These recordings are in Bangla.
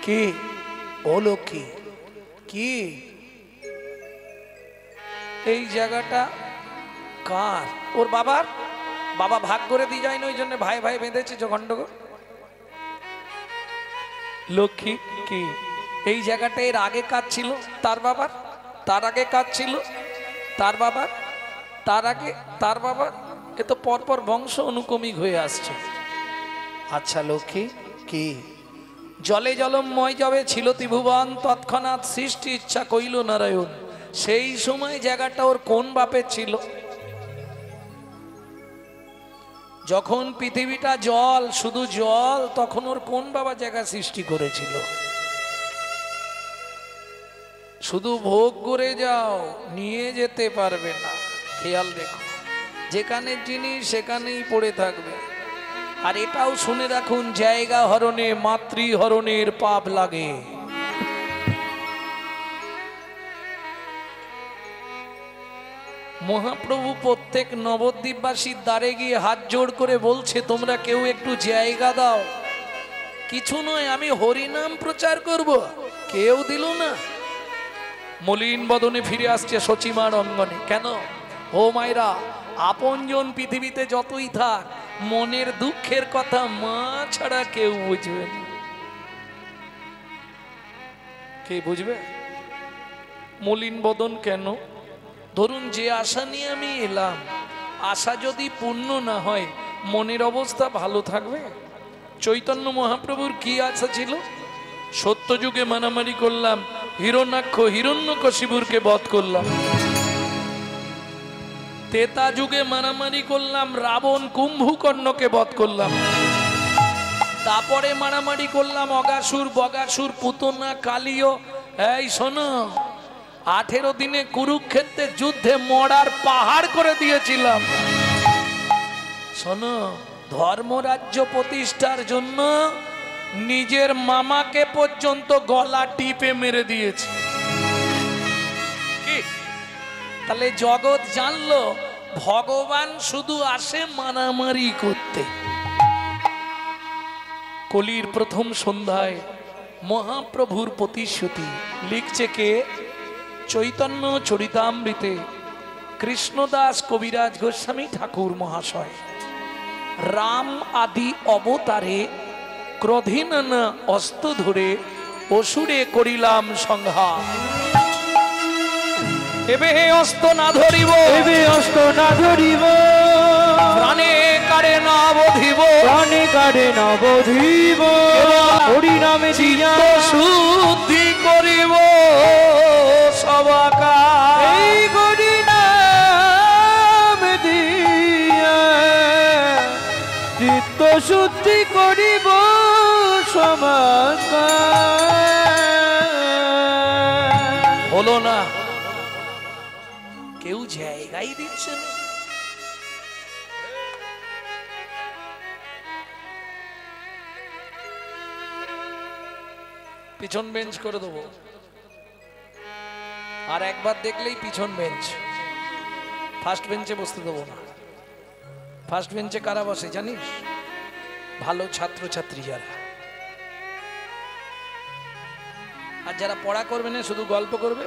কি ও লক্ষ্মী কি এই জায়গাটা কার? ওর বাবার। বাবা ভাগ করে দিয়ে যায় না, ওই জন্য ভাই ভাই বেঁধেছে গন্ডগোল। লক্ষ্মী কি এই জায়গাটা এর আগে কাজ ছিল তার বাবার, তার আগে কাজ ছিল তার বাবার, তার আগে তার বাবার, এ তো পরপর বংশ অনুক্রমিক হয়ে আসছে। আচ্ছা লক্ষ্মী কি জলে জলময় যাবে ছিল ত্রিভুবন, তৎক্ষণাৎ সৃষ্টি ইচ্ছা কইল নারায়ণ। সেই সময় জায়গাটা ওর কোন বাপের ছিল? যখন পৃথিবীটা জল, শুধু জল, তখন ওর কোন বাবা জায়গা সৃষ্টি করেছিল? শুধু ভোগ করে যাও, নিয়ে যেতে পারবে না। খেয়াল রেখো, যেখানে জিনিস সেখানেই পড়ে থাকবে। আর এটাও শুনে রাখুন, জায়গা হরণে মাতৃহরণের পাপ লাগে। মহাপ্রভু প্রত্যেক নবদ্বীপবাসীর দ্বারে গিয়ে হাত জোড় করে বলছে, তোমরা কেউ একটু জায়গা দাও। কিছু নয়, আমি হরিনাম প্রচার করব। কেউ দিল না। মলিন বদনে ফিরে আসছে সচিমার অঙ্গনে। কেন? ও মায়েরা, আপনজন পৃথিবীতে যতই থাক, মনের দুঃখের কথা মা ছাড়া কেউ বুঝবে না। কে বুঝবে? মলিন বদন কেন? ধরুন, যে আশা নিয়ে আমি এলাম, আশা যদি পূর্ণ না হয়, মনের অবস্থা ভালো থাকবে? চৈতন্য মহাপ্রভুর কি আশা ছিল? সত্যযুগে মারামারি করলাম, হিরণ্যাক্ষ হিরণ্যকশিপুরকে বধ করলাম। তেতা যুগে মারামারি করলাম, রাবণ কুম্ভকর্ণকে বধ করলাম। তারপরে মারামারি করলাম অগাসুর বগাসুর পুতনা কালীয়। এই শোনো, 18 দিনে কুরুক্ষেত্রের যুদ্ধে মরার পাহাড় করে দিয়েছিলাম। শোনো, ধর্মরাজ্য প্রতিষ্ঠার জন্য নিজের মামাকে পর্যন্ত গলা টিপে মেরে দিয়েছে। কি? তাহলে জগৎ জানলো ভগবান শুধু আসে মারামারি করতে। কলির প্রথম সন্ধ্যায় মহাপ্রভুর প্রতিশ্রুতি লিখছে কে? চৈতন্য চরিতামৃতে কৃষ্ণদাস কবিরাজ গোস্বামী ঠাকুর মহাশয়। রাম আদি অবতারে ক্রোধীন অস্ত্র ধরে অসুরে করিলাম সংহার। এবে অস্ত্র না ধরিব, এবে অস্ত্র না ধরিব, প্রাণে কারে না বধিব, প্রাণে কারে না বধিব, হরিনামে দিয়া শুদ্ধি করিব সবাকার। এই হরিনাম দিয়া চিত্ত শুদ্ধি করিব সবাকার। হলো না, কেউ জায়গায় দিচ্ছে না। পিছন বেঞ্চ করে দেবো, আর একবার দেখলেই পিছন বেঞ্চ, ফার্স্ট বেঞ্চে বসতে দেবো না। ফার্স্ট বেঞ্চে কারা বসে জানিস? ভালো ছাত্রছাত্রী যারা, আর যারা পড়া করবে না, শুধু গল্প করবে,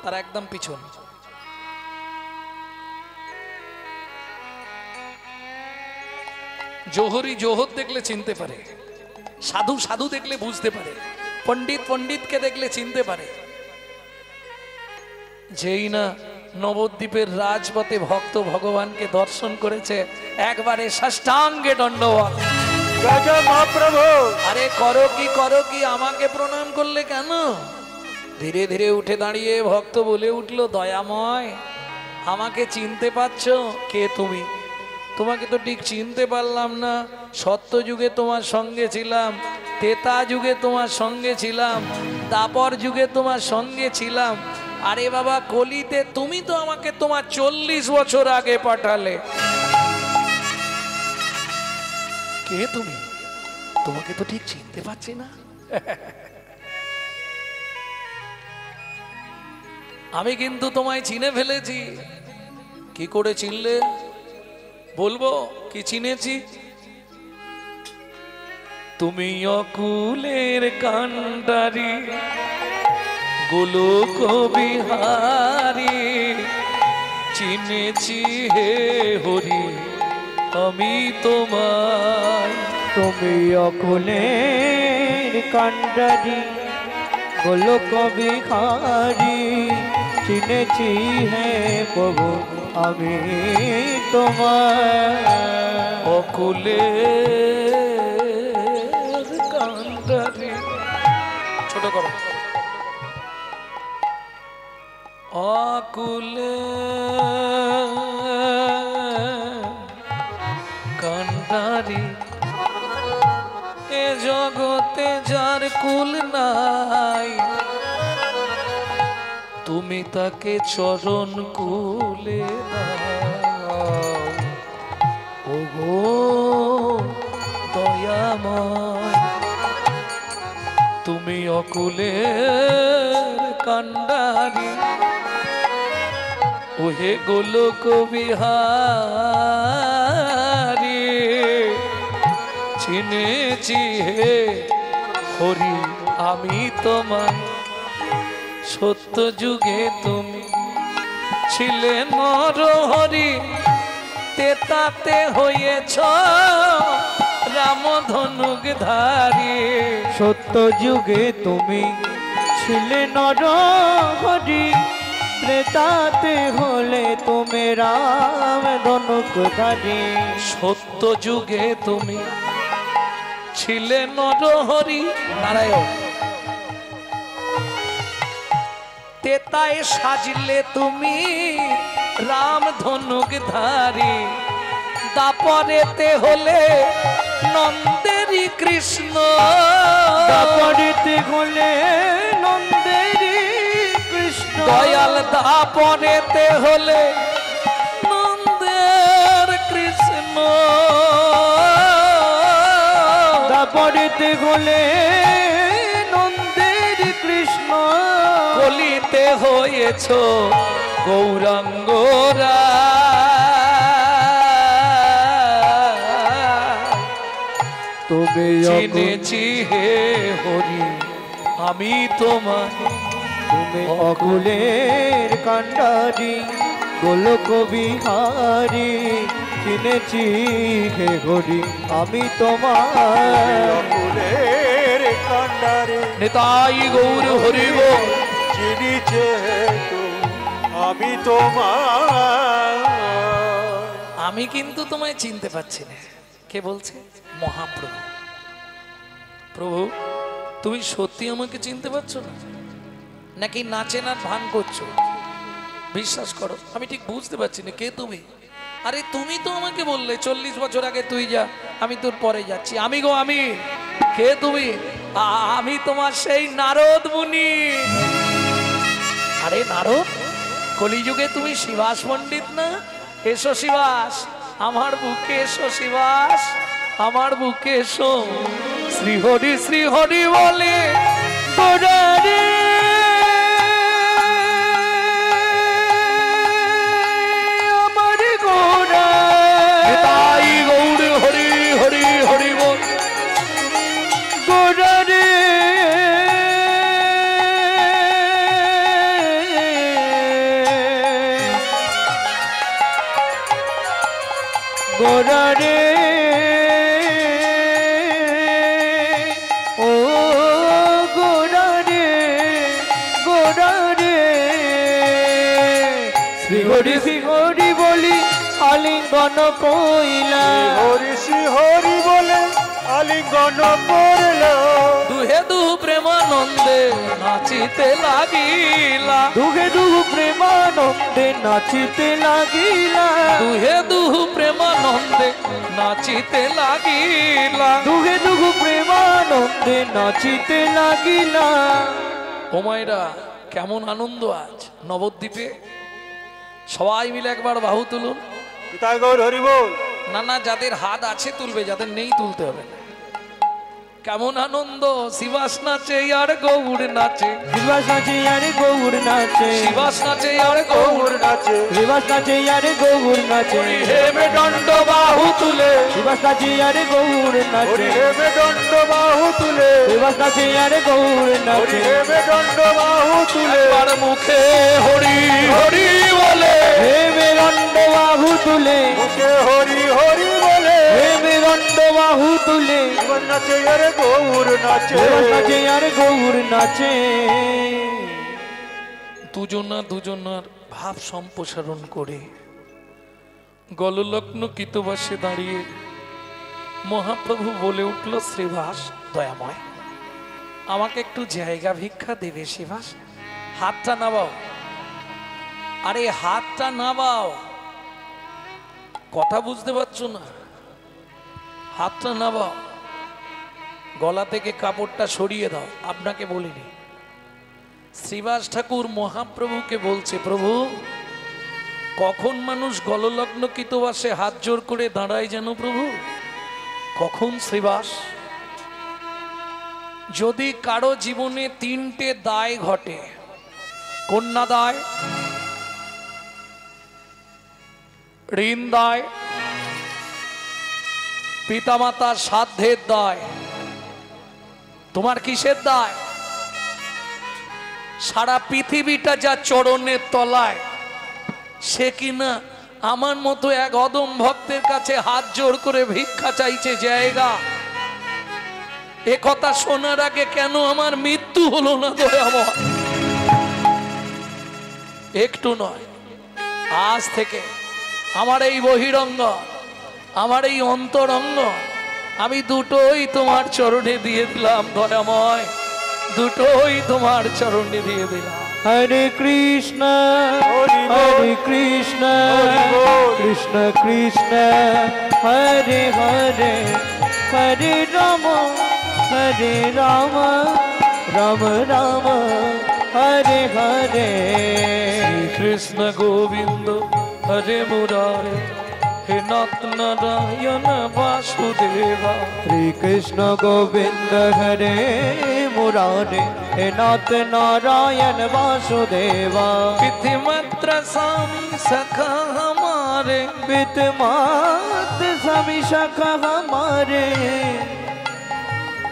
তারা একদম পিছন। জোহরি জোহর দেখলে চিনতে পারে, সাধু সাধু দেখলে বুঝতে পারে, পণ্ডিত পণ্ডিতকে দেখলে চিনতে পারে। যেই না নবদ্বীপের রাজপথে ভক্ত ভগবানকে দর্শন করেছে, একবারে সাষ্টাঙ্গে দণ্ডবত। মহাপ্রভু, আরে করো কি আমাকে প্রণাম করলে কেন? ধীরে ধীরে উঠে দাঁড়িয়ে ভক্ত বলে উঠলো, দয়াময়, আমাকে চিনতে পারছো? কে তুমি? তোমাকে তো ঠিক চিনতে পারলাম না। সত্য যুগে তোমার সঙ্গে ছিলাম, তেতা যুগে তোমার সঙ্গে ছিলাম, দাপর যুগে তোমার সঙ্গে ছিলাম। আরে বাবা, কলিতে তুমি তো আমাকে তোমার 40 বছর আগে পাঠালে। কে তুমি? তোমাকে তো ঠিক চিনতে পারছি না। আমি কিন্তু তোমায় চিনে ফেলেছি। কি করে চিনলে? বলবো কি চিনেছি? তুমি অকুলের কান্ডারি গোলক বিহারী চিনেছি হে হরি আমি তোমায়। তুমি অকুলের কান্ডারি গোলক বিহারী চিনেছি হে প্রভু আমি তোমায়। অকুলের কান্ডারি ছোট করো। অকুলে কান্ডারি এ জগতে যার কুল নাই তুমি তাকে চরণ কুলে দাও। ওগো দয়াময় তুমি অকুলের কান্ডারি ওহে গোলক বিহারী চিনেছি হে হরি আমি তোমায়। সত্য যুগে তুমি ছিলে নরহরি তেতাতে হয়েছ রাম ধনুক ধারী। সত্য যুগে তুমি ছিলে নরহরি ত্রেতাতে হলে তুমি রাম ধনুকধারী। সত্য যুগে তুমি ছিলে নরহরি নারায়ণ তেতায় সাজলে তুমি রাম ধনুক ধারী। দাপরেতে হলে নন্দেরই কৃষ্ণ দাপরেতে হলে নন্দেরই কৃষ্ণ। দয়াল দাপরেতে হলে নন্দের কৃষ্ণ। দাপরেতে হলে নন্দের কৃষ্ণ। কলিতে হয়েছ গৌরাঙ্গরা তুমি চিনেছি হে হরি আমি তোমায়। তুমি অকুলের কান্ডারি গোলক বিহারী চিনেছি হে হরি আমি তোমায়। অকুলের কান্ডারি নিতাই গৌর হরিব চিনিছে আমি তোমায়। আমি কিন্তু তোমায় চিনতে পারছি না। কে বলছে? মহাপ্রভু। প্রভু তুমি সত্যি আমাকে চিনতে পারছো না নাকি নাচে না ভান করছো? বিশ্বাস করো আমি ঠিক বুঝতে পারছি না কে তুমি। আরে তুমি তো আমাকে বললে 40 বছর আগে তুই যা আমি তোর পরে যাচ্ছি। আমি গো আমি। কে তুমি? আমি তোমার সেই নারদ মুনি। আরে নারদ কলিযুগে তুমি শিবাস পণ্ডিত না? এসো শিবাস আমার বুকে এসো। শিবাস আমার বুকে এসো। শ্রী হরি বলে গোরারে আমার গোরা। তাই গৌর হরি হরি হরি বল গোরারে গোরারে ও গোরারে গোরারে। শ্রী হরি বলি আলিঙ্গন কইলা। শ্রী হরি বলে আলিঙ্গন করল। দুহে দু প্রেমানন্দে নাচিতে লাগিলা। দুহে দুহু প্রেমানন্দে নাচিতে লাগিলা। দুহে দু প্রেমানন্দে নাচিতে লাগিলা। দুহে দুহু প্রেমানন্দে নাচিতে লাগিলা। ও মায়েরা কেমন আনন্দ আজ নবদ্বীপে। সবাই মিলে একবার বাহু তুলুন। পিতা গৌর হরি বল। না না যাদের হাত আছে তুলবে, যাদের নেই তুলতে হবে না। কেমন আনন্দ, শিবাস নাচে আর গৌর নাচে, শ্রীবাস নাচে আর গৌর নাচে, শিবাস নাচে আর গৌর নাচে, শ্রীবাস নাচে আর গৌর নাচে, হেমে দণ্ড বাহু তুলে, শ্রীবাস নাচে আর গৌর নাচে, হেমে দণ্ড বাহু তুলে, শ্রীবাস নাচে আর গৌর নাচে, হেমে দণ্ড বাহু তুলে, একবার মুখে হরি হরি বলে, হে মেরণ্ড বাহু তুলে, মুখে হরি হরি বলে, হে মেরণ্ড বাহু তুলে, জীবন নাচে আরে গৌর নাচে, শ্রীবাস নাচে আর গৌর নাচে। দুজনার ভাব সম্প্রসারণ করে গললগ্ন কৃতবাসে দাঁড়িয়ে মহাপ্রভু বলে উঠল, শ্রীবাস দয়াময়, আমাকে একটু জায়গা ভিক্ষা দেবে শ্রীবাস? হাতটা নাবাও, আরে হাতটা নাবাও, কথা বুঝতে পারছো না? হাতটা নাবাও, গলা থেকে কাপড়টা সরিয়ে দাও। আপনাকে বলিনি, শ্রীবাস ঠাকুর মহাপ্রভুকে বলছে, প্রভু কখন মানুষ গললগ্ন কৃতবাসে হাত জোর করে দাঁড়ায় যেন প্রভু? কখন শ্রীবাস? যদি কারো জীবনে তিনটে দায় ঘটে, কন্যা দায়, ঋণ দায়, পিতামাতার সাধ্যের দায়, তোমার কিসের দায়? সারা পৃথিবীটা যা চরণের তলায়, সে কিনা আমার মতো এক অদম ভক্তের কাছে হাত জোর করে ভিক্ষা চাইছে জায়গা। এ কথা শোনার আগে কেন আমার মৃত্যু হলো না দয়াময়? একটু নয়, আজ থেকে আমার এই বহিরঙ্গ, আমার এই অন্তরঙ্গ, আমি দুটোই তোমার চরণে দিয়ে দিলাম দয়াময়, দুটোই তোমার চরণে দিয়ে দিলাম। হরে কৃষ্ণ হরে কৃষ্ণ কৃষ্ণ কৃষ্ণ হরে হরে, হরে রাম রাম রাম হরে হরে, কৃষ্ণ গোবিন্দ হরে মুরারে, হে নাথ নারায়ণ বাসুদেবা। শ্রী কৃষ্ণ গোবিন্দ হরে মুরারে, হে নাথ নারায়ণ বাসুদেবা। পিতৃমাত্র স্বামী সখা हमारे, পিতমাত স্বামী সখা हमारे,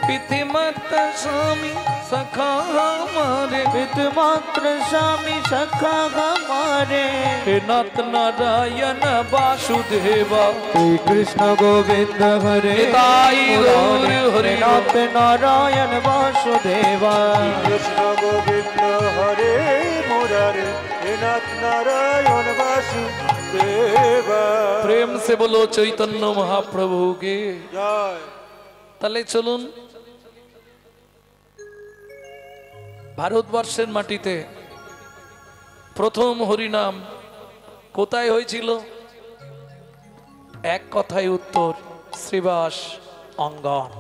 পিতৃমাত্র স্বামী সখা हमारे, পিতমাত্র স্বামী সখা हमारे, হে নাথ নারায়ণ বাসুদেবা। শ্রী কৃষ্ণ গোবিন্দ হরে নিতাই গৌর হরি নাথ নারায়ণ বাসুদেবা। কৃষ্ণ গোবিন্দ হরে মুরারে, হে নাথ নারায়ণ বাসুদেবা। প্রেম সে বলো চৈতন্য মহাপ্রভু কে জয়। তাহলে চলুন, ভারতবর্ষের মাটিতে প্রথম হরিনাম কোথায় হয়েছিল? এক কথায় উত্তর, শ্রীবাস অঙ্গন।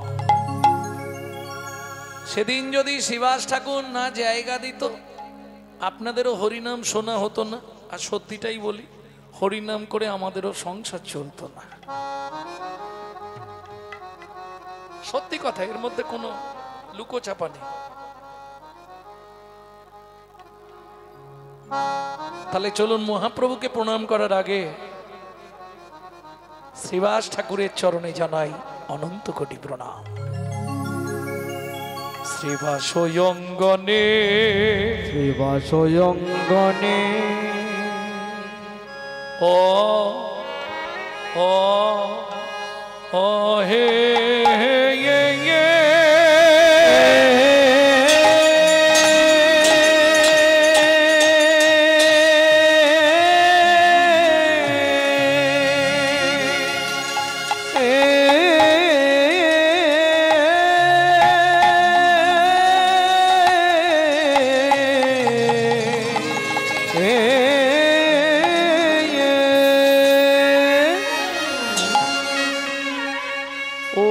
সেদিন যদি শ্রীবাস ঠাকুর না জায়গা দিত, আপনাদেরও হরিনাম শোনা হতো না। আর সত্যিটাই বলি, হরিনাম করে আমাদেরও সংসার চলতো না। সত্যি কথা, এর মধ্যে কোনো লুকোচাপা নেই। তাহলে চলুন, মহাপ্রভুকে প্রণাম করার আগে শ্রীবাস ঠাকুরের চরণে জানাই অনন্ত কোটি প্রণাম। শ্রীবাস অঙ্গনে, শ্রীবাস অঙ্গনে, ও ও ও হে হে হে ও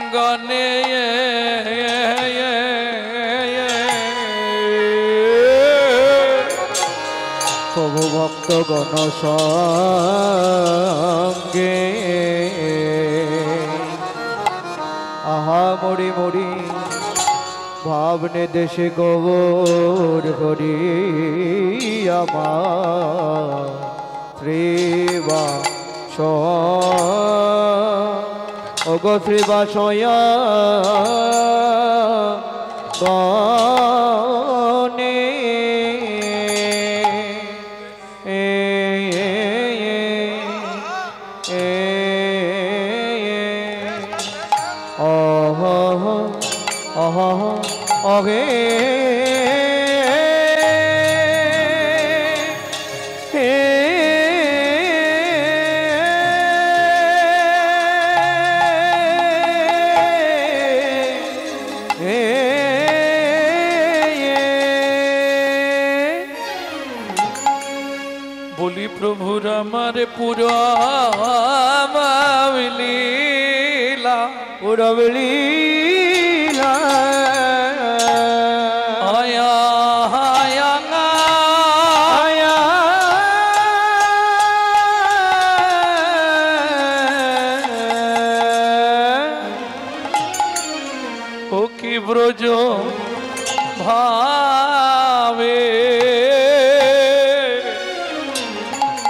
অঙ্গনে প্রভু ভক্ত গণ সঙ্গে আহা মরি মরি ভাবনে দেশে গোবর করি আমার শ্রীবা ওগো শ্রীবা সয়া গনে অগে বলি প্রভুর আমার পুরা লীলা পুরবলীলা আয়া আয়া আয়া ও কি ব্রজ ভাবে ও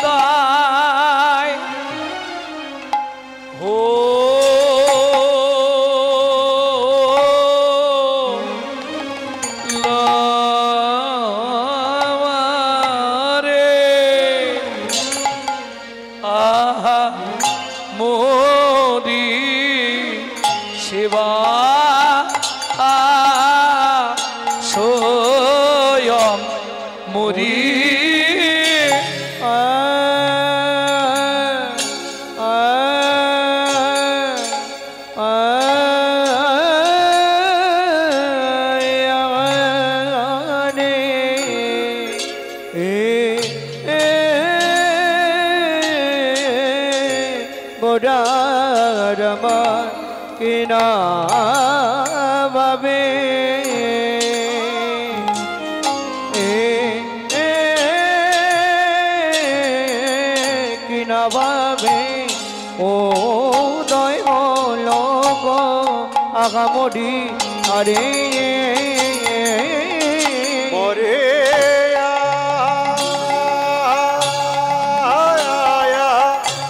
দায় হো লারে আহা মোদি সেবা স্বয়ং মরি গোড়ারমার কিনা ভাবে কিনা ভাবে ও দয় হল গো আগামরি আরে মরে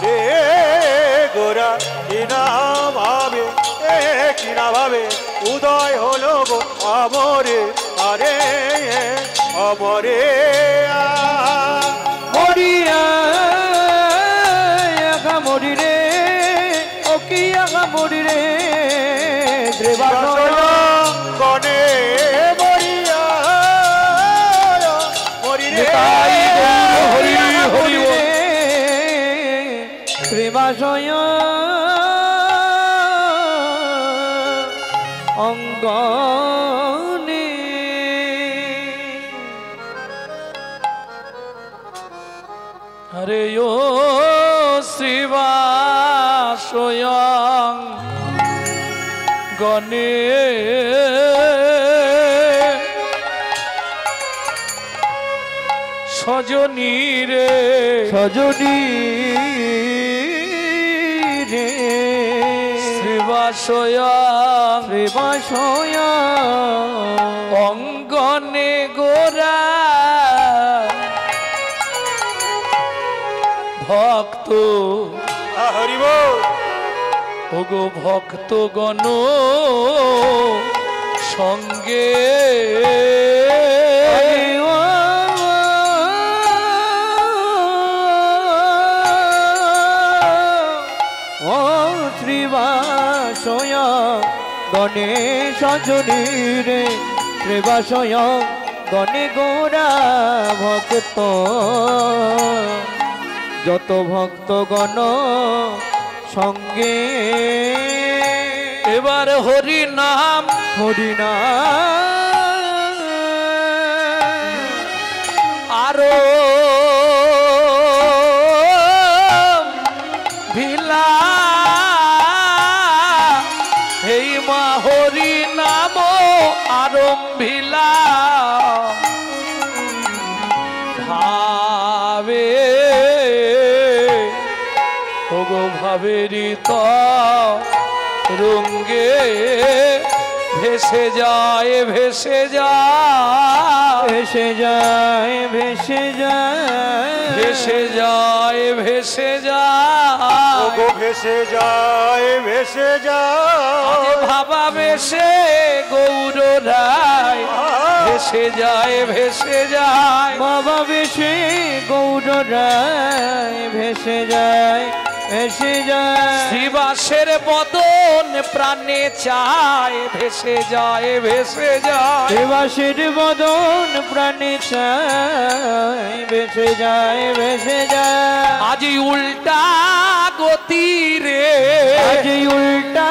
রে গোরা কিনা ভাবে উদয় হলো গো আমরে আরে অমরে মরিয়া আগামরি রে ও কি আগামরি রে গনে মরিয়া মরি রে হরি হরি শ্রীবাসয় অঙ্গনে হরে ও শিবা স্বয়ং গণে সজনী রে সজনী রে শিবা স্বয়ং শ্রীবাসয় অঙ্গনে গোরা ভক্ত হরিব ওগো ভক্ত গণ সঙ্গে ও শ্রীবাসয় গণেশ সজনী রে শ্রীবাসয় গণে গোরা ভক্ত যত ভক্তগণ সঙ্গে এবার হরি নাম হরিনা আরো আরম্ভিলা ভাবে ওগো ভাবেরি রঙ্গে ভেসে যায় ভেসে যায় ভেসে যায় ভেসে যায় ভেসে যায় ভেসে যায় ওগো ভেসে যায় ভেসে যায় ভাবা ভেসে গৌর রায় ভেসে যায় ভেসে যায় বাবা ভেসে গৌর রায় ভেসে যায় ভেসে যায় শ্রীবাসের বদন প্রাণে চায় ভেসে যায় ভেসে যায় দেবাসের বদন প্রাণে চায় ভেসে যায় ভেসে যায় আজি উল্টা গতি রে আজ উল্টা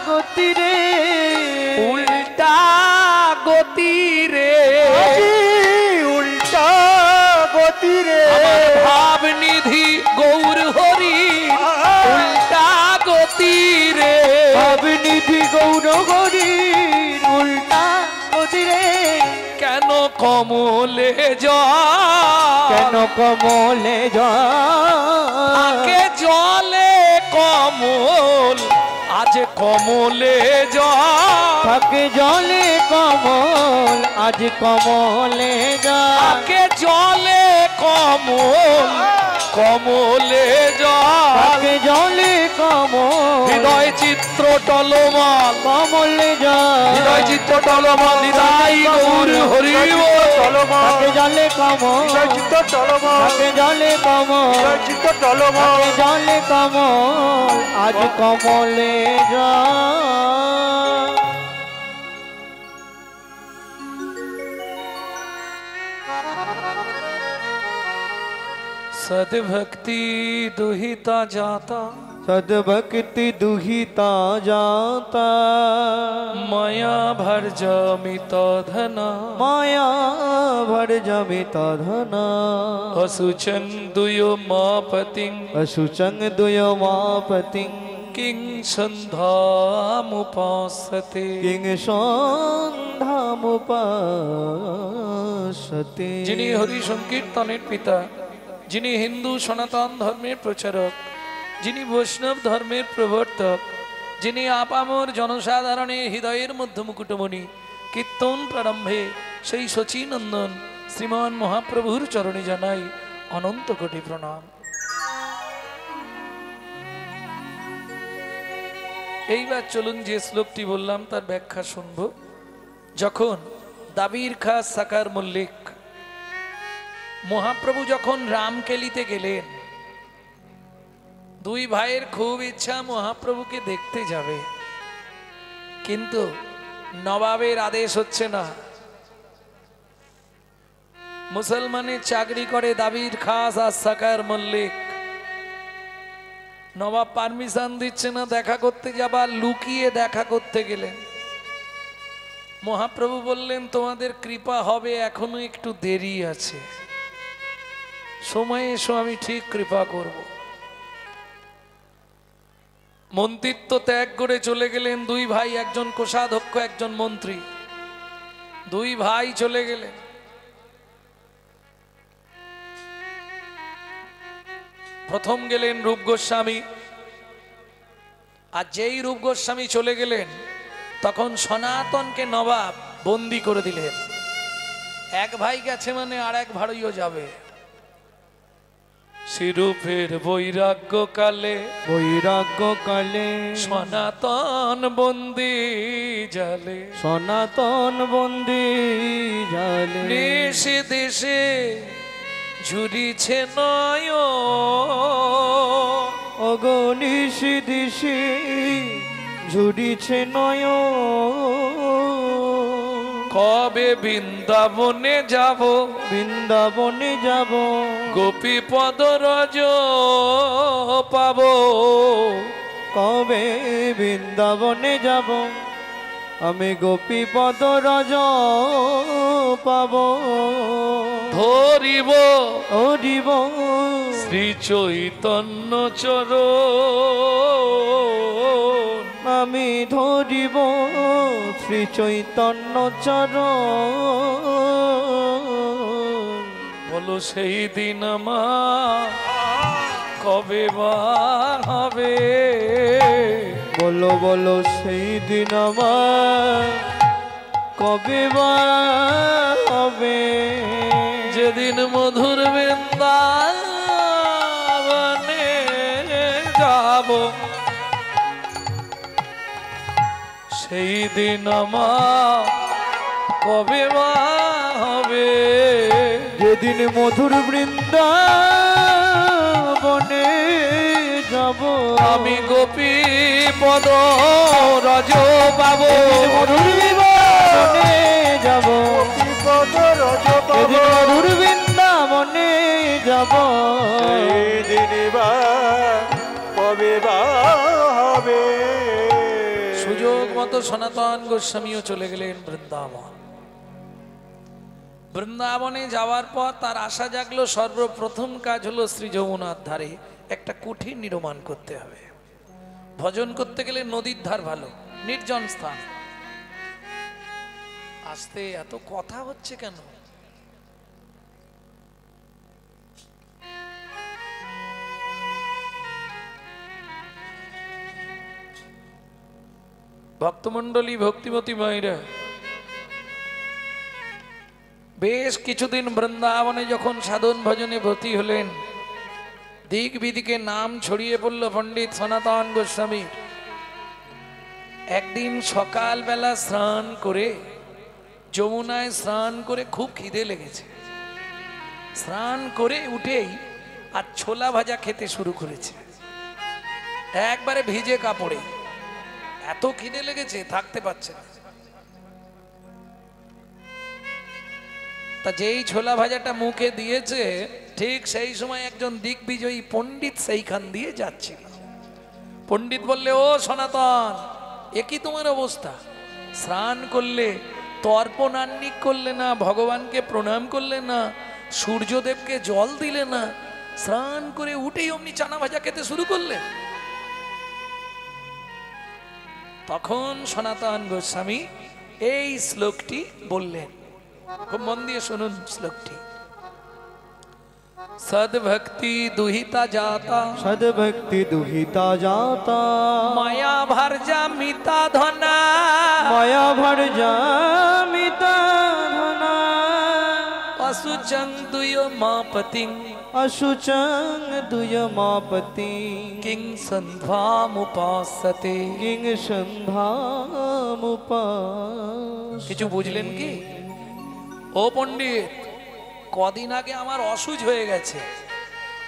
গতি রে উল্টা গতি রে উল্টা গতি রে আমার ভাব নিধি গৌর হরি উল্টা গতি রে ভাবনিধি গৌর হরি উল্টা গতি রে কেন কমলে যায় কেন কমলে যায় আগে জলে কমল আজ কমলে যায় থাকে জলে কমল আজ কমলে যায় আগে জলে কমল কমলে যায় থাকে জলে কমল হৃদয় চিত্র টলমাল কমলে যায় হৃদয় চিত্র টলমাল নিতাই গৌর হরি থাকে জলে কমল চিত্ত চলমা থাকে জলে কমল চিত্ত চলমা থাকে জলে কমল আজ কমলে যায় सद्भक्ति दुहिता जाता सद्भक्ति दुहिता जाता माया भर जमित धना माया भर जमित धना असुचन दुयो मापति अशुचंग दुयो मापति किं संधामुपासते किंग सन्धामुपासते যিনি হরি সংকীর্তনের পিতা যিনি হিন্দু সনাতন ধর্মের প্রচারক যিনি বৈষ্ণব ধর্মের প্রবর্তক যিনি আপামর জনসাধারণের হৃদয়ের মধ্যে মুকুটমণি কীর্তন প্রারম্ভে সেই শচীনন্দন শ্রীমান মহাপ্রভুর চরণে জানাই অনন্ত কোটি প্রণাম। এইবার চলুন যে শ্লোকটি বললাম তার ব্যাখ্যা শুনব। যখন দাবির খাস সাকার মল্লিক মহাপ্রভু যখন রামকেলিতে গেলেন দুই ভাইয়ের খুব ইচ্ছা মহাপ্রভুকে দেখতে যাবে, কিন্তু নবাবের আদেশ হচ্ছে না। মুসলমানের চাকরি করে দাবির খাস আর সাকার মল্লিক, নবাব পারমিশন দিচ্ছে না দেখা করতে যাবার, লুকিয়ে দেখা করতে গেলেন। মহাপ্রভু বললেন তোমাদের কৃপা হবে, এখনো একটু দেরি আছে, সময় এসো আমি ঠিক কৃপা করব। মন্ত্রিত্ব ত্যাগ করে চলে গেলেন দুই ভাই, একজন কোষাধ্যক্ষ একজন মন্ত্রী, দুই ভাই চলে গেলেন। প্রথম গেলেন রূপ গোস্বামী, আর যেই রূপ গোস্বামী চলে গেলেন তখন সনাতনকে নবাব বন্দি করে দিলেন। এক ভাই গেছে মানে আর এক ভাইও যাবে। শ্রীরূপের বৈরাগ্য কালে বৈরাগ্য কালে সনাতন বন্দি জালে, সনাতন বন্দি জালে দেশে দেশে ঝুরিছে নয় অগণিস দিশে ঝুরিছে নয়। কবে বৃন্দাবনে যাব, বৃন্দাবনে যাব গোপী পদ রজ পাব, কবে বৃন্দাবনে যাব আমি গোপী পদ রজ পাব। ধরিব ধরিব শ্রী চৈতন্য চরণ, আমি ধরিব শ্রী চৈতন্য চরণ। বলো সেই দিন আমার কবে বা হবে, বলো বলো সেই দিন আমার কবে বা হবে, যেদিন মধুর বৃন্দাবনে যাব, সেই দিন আমার কবে বা হবে, যেদিন মধুর বৃন্দাবনে যাব, আমি গোপী পদ রজ পাবো, বনে যাব, কত রজ পাব যেদিন মধুর বৃন্দাবনে যাব, সেই দিন বা কবে বা হবে। সুযোগ মতো সনাতন গোস্বামীও চলে গেলেন বৃন্দাবন। বৃন্দাবনে যাওয়ার পর তার আশা জাগলো, সর্বপ্রথম কাজ হলো শ্রী যমুনার ধারে একটা কুঠির নির্মাণ করতে হবে। ভজন করতে গেলে নদীর ধার ভালো, নির্জন স্থান। আস্তে এত কথা হচ্ছে কেন? ভক্তমণ্ডলী, ভক্তিমতী মায়েরা, বেশ কিছুদিন বৃন্দাবনে যখন সাধন ভজনে ব্রতী হলেন, দিক বিদিকে নাম ছড়িয়ে পড়ল পণ্ডিত সনাতন গোস্বামী। একদিন সকালবেলা স্নান করে, যমুনায় স্নান করে খুব খিদে লেগেছে, স্নান করে উঠেই আর ছোলা ভাজা খেতে শুরু করেছে, একবারে ভিজে কাপড়ে। এত খিদে লেগেছে থাকতে পারছে না। তা যেই ছোলা ভাজাটা মুখে দিয়েছে, ঠিক সেই সময় একজন দিগ্বিজয়ী পণ্ডিত সেইখান দিয়ে যাচ্ছিল। পণ্ডিত বললে, ও সনাতন, এ কি তোমার অবস্থা? স্নান করলে, তর্পণ আহ্নিক করলে না, ভগবানকে প্রণাম করলে না, সূর্যদেবকে জল দিলে না, স্নান করে উঠেই অমনি চানা ভাজা খেতে শুরু করলে। তখন সনাতন গোস্বামী এই শ্লোকটি বললেন, খুব মন দিয়ে শুনুন শ্লোকটি। সদ্ভক্তি দুহিতা জাতা, সদ্ভক্তি দুহিতা জাতা, মায়া ভার্যা মিতা ধনা, মায়া ভর্জামিতা ধনা, অসুচং দুয় মাপতিং, অশুচং দুয়মাপতি, কিং সন্ধ্যামুপাসতে। কিং সন্ধ্যামুপাস। কিছু বুঝলেন কি? ও পণ্ডিত, কদিন আগে আমার অসুজ হয়ে গেছে।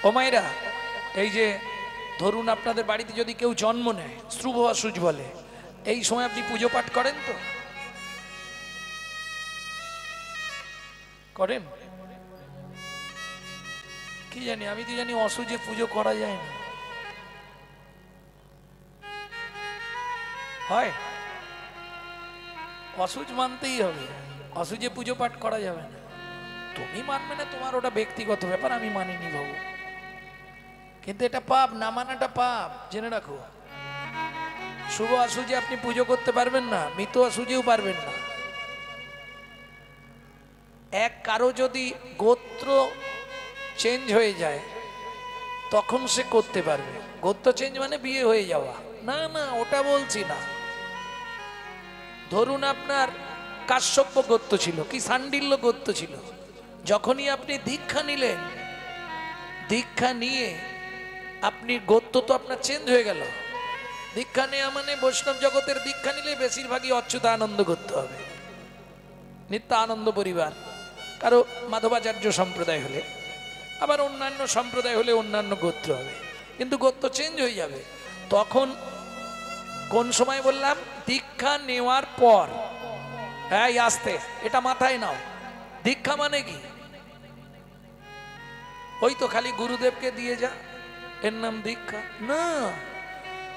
ও মায়েরা, এই যে ধরুন আপনাদের বাড়িতে যদি কেউ জন্ম নেয়, শ্রুভ অসুজ বলে, এই সময় আপনি পুজো পাঠ করেন তো? করেন? কি জানি, আমি তো জানি অসুজে পুজো করা যায় না। হয়? অসুজ মানতেই হবে, অসুজে পুজো পাঠ করা যাবে না। তুমি মানবে না, তোমার ওটা ব্যক্তিগত ব্যাপার, আমি মানিনি বাবু, কিন্তু এটা পাপ, না মানাটা পাপ, জেনে রাখো। শুভ অসুজে আপনি পুজো করতে পারবেন না, মৃত অসুজেও পারবেন না। এক কারো যদি গোত্র চেঞ্জ হয়ে যায় তখন সে করতে পারবে। গোত্র চেঞ্জ মানে বিয়ে হয়ে যাওয়া, না না ওটা বলছি না। ধরুন আপনার কাশ্যপ্য গোত্র ছিল, কি সান্ডিল্য গোত্র ছিল, যখনই আপনি দীক্ষা নিলেন, দীক্ষা নিয়ে আপনি গোত্র তো আপনার চেঞ্জ হয়ে গেল। দীক্ষা নেওয়া মানে বৈষ্ণব জগতের দীক্ষা নিলে বেশিরভাগই অচ্যুতানন্দ করতে হবে, নিত্যানন্দ পরিবার, কারো মাধবাচার্য সম্প্রদায় হলে, আবার অন্যান্য সম্প্রদায় হলে অন্যান্য গোত্র হবে, কিন্তু গোত্র চেঞ্জ হয়ে যাবে। তখন কোন সময় বললাম? দীক্ষা নেওয়ার পর। হ্যাঁ, আসতে, এটা মাথায় নাও। দীক্ষা মানে কি? ওই তো খালি গুরুদেবকে দিয়ে যা, এর নাম দীক্ষা না।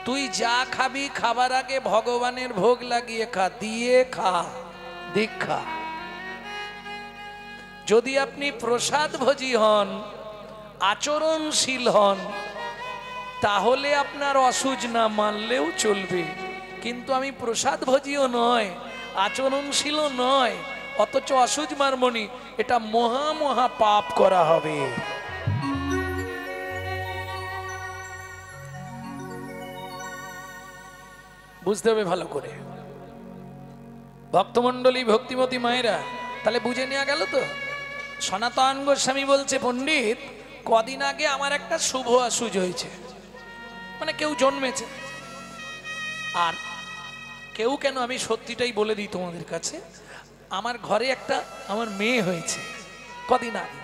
তুই যা খাবি, খাবার আগে ভগবানের ভোগ লাগিয়ে খা, দিয়ে খা, দীক্ষা। যদি আপনি প্রসাদ ভোজী হন, আচরণশীল হন, তাহলে আপনার অসুজ না মানলেও চলবে। কিন্তু আমি প্রসাদ ভোজীও নয়, আচরণশীল নয়, অথচ অসুজমার মণি, এটা মহা মহা পাপ করা হবে। বুঝতে হবে ভালো করে ভক্তমণ্ডলী, ভক্তিমতী মায়েরা। তাহলে বুঝে নেওয়া গেল তো। সনাতন গোস্বামী বলছে, পণ্ডিত কদিন আগে আমার একটা শুভ অসুজ হয়েছে, মানে কেউ জন্মেছে। আর কেউ কেন, আমি সত্যিটাই বলে দিই তোমাদের কাছে, আমার ঘরে একটা আমার মেয়ে হয়েছে কদিন আগে।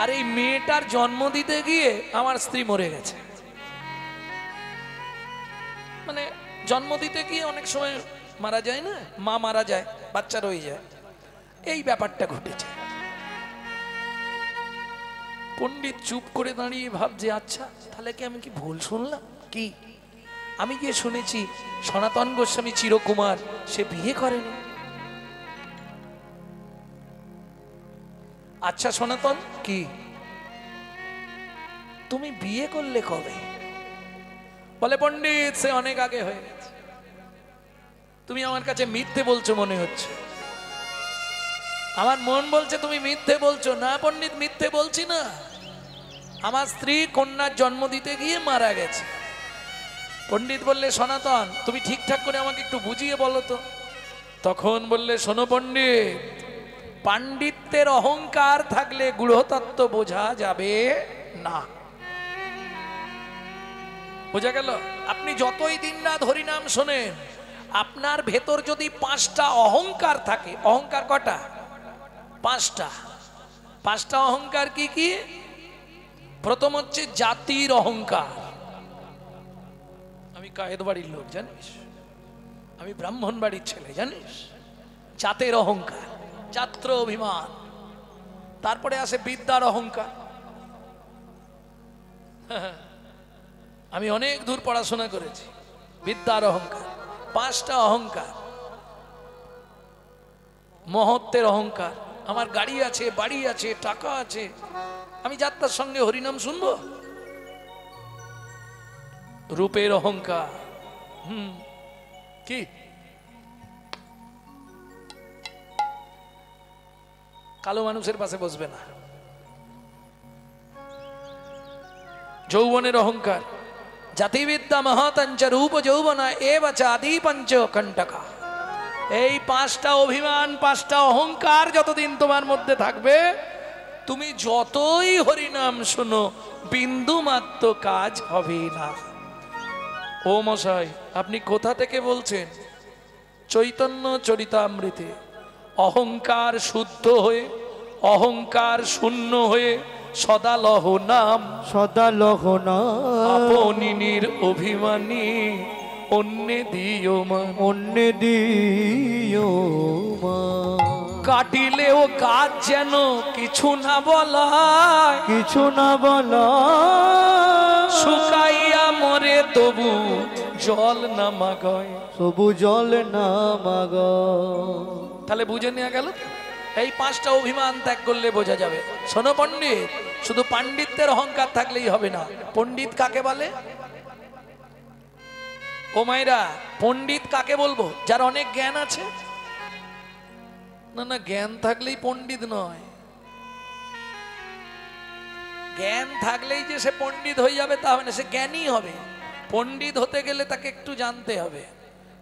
আর এই মেয়েটার জন্ম দিতে গিয়ে আমার স্ত্রী মরে গেছে। মানে জন্ম দিতে গিয়ে অনেক সময় মারা যায় না, মা মারা যায়, বাচ্চা রয়ে যায়, এই ব্যাপারটা ঘটেছে। পণ্ডিত চুপ করে দাঁড়িয়ে ভাবছে, আচ্ছা তাহলে কি আমি কি ভুল শুনলাম? কি আমি গিয়ে শুনেছি সনাতন গোস্বামী চিরকুমার, সে বিয়ে করেনি। আচ্ছা সনাতন, কি তুমি বিয়ে করলে কবে? বলে, পণ্ডিত সে অনেক আগে হয়ে গেছে। তুমি আমার কাছে মিথ্যে বলছো মনে হচ্ছে। আমার মন বলছে তুমি মিথ্যে বলছো। না পণ্ডিত, মিথ্যে বলছি না। আমার স্ত্রী কন্যার জন্ম দিতে গিয়ে মারা গেছে। পণ্ডিত বললে, সনাতন তুমি ঠিকঠাক করে আমাকে একটু বুঝিয়ে বলো তো। তখন বললে, শোনো পণ্ডিত, পাণ্ডিত্যের অহংকার থাকলে গূঢ়তত্ত্ব বোঝা যাবে না। বোঝা গেল? আপনি যতই দিন রাত হরিনাম শোনেন, আপনার ভেতর যদি 5টা অহংকার থাকে, অহংকার কটা? 5টা। 5টা অহংকার কি কি? প্রথম হচ্ছে জাতির অহংকার। আমি কায়েদ বাড়ির লোক জানিস, আমি ব্রাহ্মণ বাড়ির ছেলে জানিস। জাতের অহংকার, জাত্র অভিমান। তারপরে আসে বিদ্যার অহংকার। আমি অনেক দূর পড়াশোনা করেছি। বিদ্যার অহংকার। 5টা অহংকার। মহত্বের অহংকার, আমার গাড়ি আছে, বাড়ি আছে, টাকা আছে, আমি যাত্রার সঙ্গে হরিনাম শুনবো। রূপের অহংকার। কি কালো মানুষের পাশে বসবে না। যৌবনের অহংকার। জাতিবিদ্যা মহাতঞ্চ রূপ যৌবনা এবচ আদি পঞ্চ কণ্টকা। এই 5টা অভিমান, 5টা অহংকার যতদিন তোমার মধ্যে থাকবে, তুমি যতই হরিনাম শোনো বিন্দু মাত্র কাজ হবে না। ও মশাই, আপনি কোথা থেকে বলছেন? চৈতন্য চরিতামৃতে অহংকার শুদ্ধ হয়ে, অহংকার শূন্য হয়ে সদা লহ নাম, সদা লহ নাম, আপনির অভিমানী অন্যে দিও মান, অন্যে দিও মান। কাটিলেও কাজ যেন কিছু না বলায়, কিছু না বলা, শুকাইয়া মরে তবু জল না মাগয়, তবু জল না মাগ। তাহলে বুঝে নেওয়া গেল। এই 5টা অভিমান ত্যাগ করলে বোঝা যাবে। শোনো পণ্ডিত, শুধু পাণ্ডিত্যের অহংকার থাকলেই হবে না। পণ্ডিত কাকে বলে? ও মায়েরা, পণ্ডিত কাকে বলবো? যার অনেক জ্ঞান আছে। না না, জ্ঞান থাকলেই পণ্ডিত নয়। জ্ঞান থাকলেই যে সে পণ্ডিত হয়ে যাবে তা হবে না, সে জ্ঞানী হবে। পণ্ডিত হতে গেলে তাকে একটু জানতে হবে।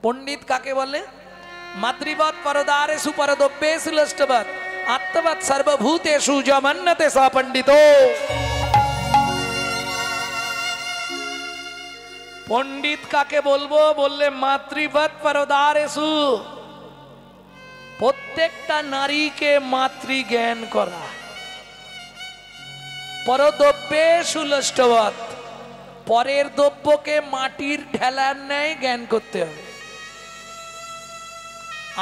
পণ্ডিত কাকে বলে? মাতৃবৎ পরদারেষু পরদব্যেষু লষ্টবৎ আত্মবৎ সর্বভূতেষু যমন্নতে স পণ্ডিতো। পণ্ডিত কাকে বলবো? বললে মাতৃবৎ পরদারেষু, প্রত্যেকটা নারীকে মাতৃ জ্ঞান করা। পরদ্রব্যেষু লষ্টবৎ, পরের দ্রব্যকে মাটির ঢেলার ন্যায় জ্ঞান করতে হবে।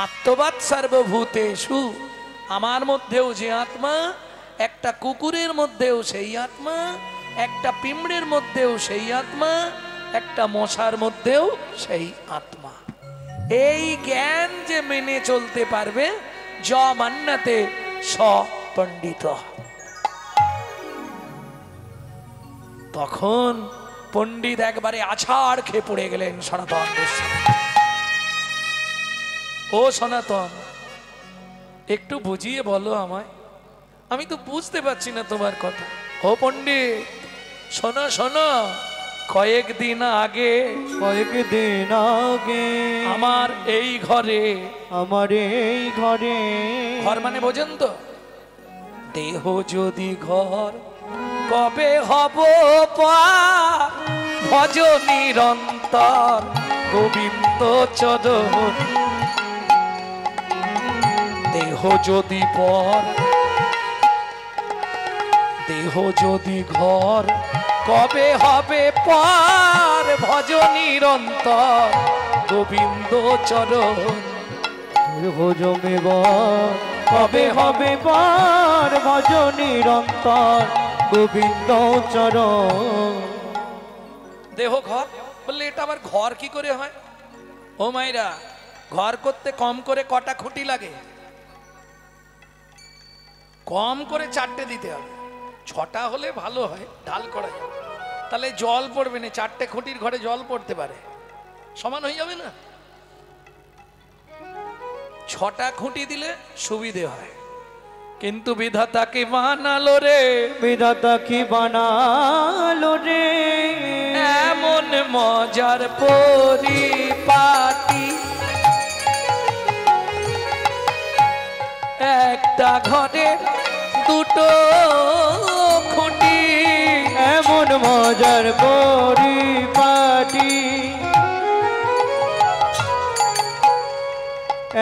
আত্মবাদ সর্বভূতেষু, আমার মধ্যেও যে আত্মা, একটা কুকুরের মধ্যেও সেই আত্মা, একটা পিঁমড়ের মধ্যেও সেই আত্মা, একটা মশার মধ্যেও সেই আত্মা। এই জ্ঞান যে মেনে চলতে পারবে, য মান্যতে স পণ্ডিত। তখন পণ্ডিত একবারে আছাড় খেয়ে পড়ে গেলেন সনাতন গোস্বামী। ও ও সনাতন, একটু বুঝিয়ে বলো আমায়, আমি তো বুঝতে পারছি না তোমার কথা। ও পণ্ডিত, শোনো শোনো, কয়েকদিন আগে আমার এই ঘরে, ঘর মানে বোঝেন তো, দেহ যদি ঘর কবে হব পার, ভজ নিরন্তর গোবিন্দ চরণ। দেহ যদি পর, দেহ যদি ঘর কবে হবে পার, ভজ নিরন্তর গোবিন্দ চরণ। কবে হবে পার, ভজ নিরন্তর গোবিন্দ চরণ। দেহ ঘর বললে এটা আবার ঘর কি করে হয়? ও মাইরা, ঘর করতে কম করে কটা খুঁটি লাগে? কম করে 4টে দিতে হবে, 6টা হলে ভালো হয়, ঢাল করা যাবে, তাহলে জল পড়বে না, 4টে খুঁটির ঘরে জল পড়তে পারে, সমান হয়ে যাবে না? 6টা খুঁটি দিলে সুবিধে হয়। কিন্তু বিধাতা কি বানালো রে, বিধাতা কি বানালো রে, এমন মজার পরিপাটি, একটা ঘরে দুটো খুঁটি, এমন মজার পরিপাটি,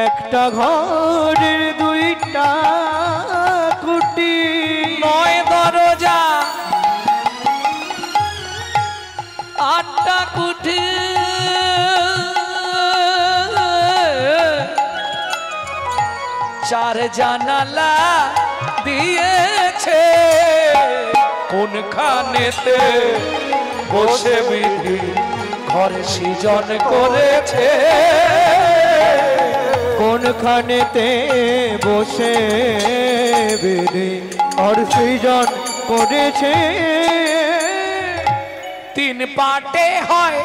একটা ঘরের 2টা খুঁটি, 9 দরজা 8টা কুঠি, 4 জানালা দিয়েছে, কোনখানেতে বসে বিধি ঘর সৃজন করেছে, কোনখানেতে বসে বিধি ঘর সৃজন করেছে। 3 পাটে হয়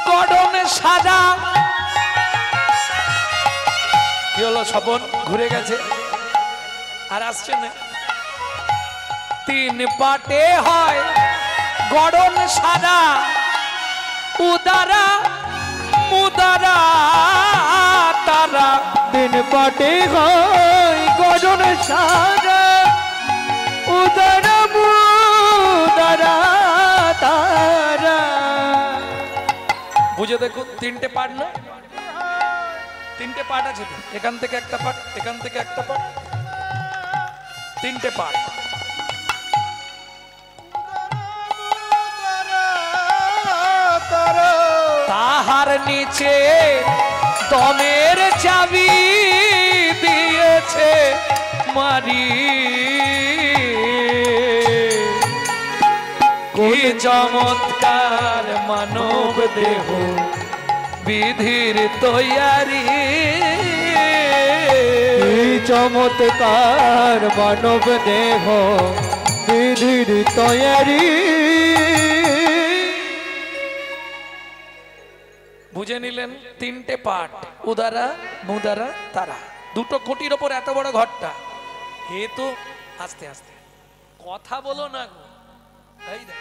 গড়ন সাজা। কি হলো, স্বপন ঘুরে গেছে আর আসছে না? 3 পাটে হয় গড়ন সাজা, উদারা মুদারা তারা। 3 পাটে হয় গড়ন সাজা, উদারা মুদারা তারা। বুঝে দেখুন, 3টে পাট না, 3টে পাট আছে তো, এখান থেকে একটা পাট, এখান থেকে একটা পাট, 3টে পাট। তাহার নিচে দমের চাবি দিয়েছে মারি, কি চমৎকার মানব দেহ বিধির তৈয়ারি, কি চমৎকার মানব দেহ বিধির তৈয়ারি। বুঝে নিলেন? 3টে পাট, উদারা মুদারা তারা, 2টো খুঁটির ওপর এত বড় ঘরটা। হে তো আস্তে আস্তে কথা বলো না গো, এই দেখ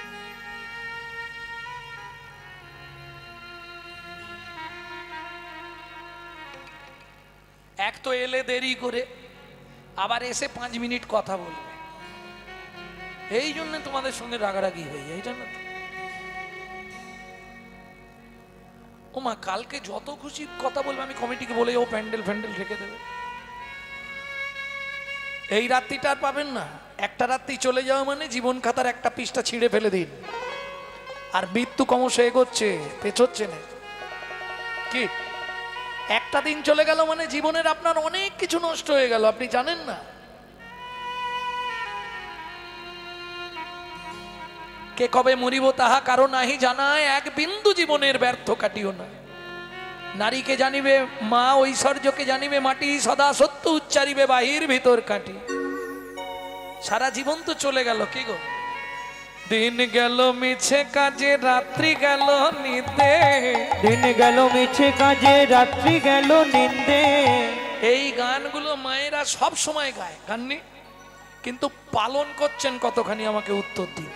এক তো এলে দেরি করে, আবার এসে 5 মিনিট কথা বলবে, এই জন্য তোমাদের সঙ্গে রাগারাগি হয়ে যায়, জানো তো? ও মা, কালকে যত খুশি কথা বলবে আমি কমিটিকে বলে ও প্যান্ডেল ফ্যান্ডেল রেখে দেবে। এই রাত্রিটা আর পাবেন না, একটা রাত্রি চলে যাওয়া মানে জীবন খাতার একটা পৃষ্ঠা ছিঁড়ে ফেলে দিন। আর মৃত্যু ক্রমশ এগোচ্ছে, পেছোচ্ছে না কি? একটা দিন চলে গেল মানে জীবনের আপনার অনেক কিছু নষ্ট হয়ে গেল, আপনি জানেন না? কে কবে মরিব তাহা কারো নাহি জানায়, এক বিন্দু জীবনের ব্যর্থ কাটিও না। নারীকে জানিবে মা, ঐশ্বর্যকে জানিবে মাটি, সদা সত্য উচ্চারিবে বাহির ভিতর কাটি। সারা জীবন তো চলে গেল, কি গো? দিন গেল মিছে কাজে রাত্রি গেল নিতে, দিন গেল মিছে কাজে রাত্রি গেল নিন্দে। এই গানগুলো মায়েরা সব সময় গায়, গাননি কিন্তু পালন করছেন কতখানি আমাকে উত্তর দিন।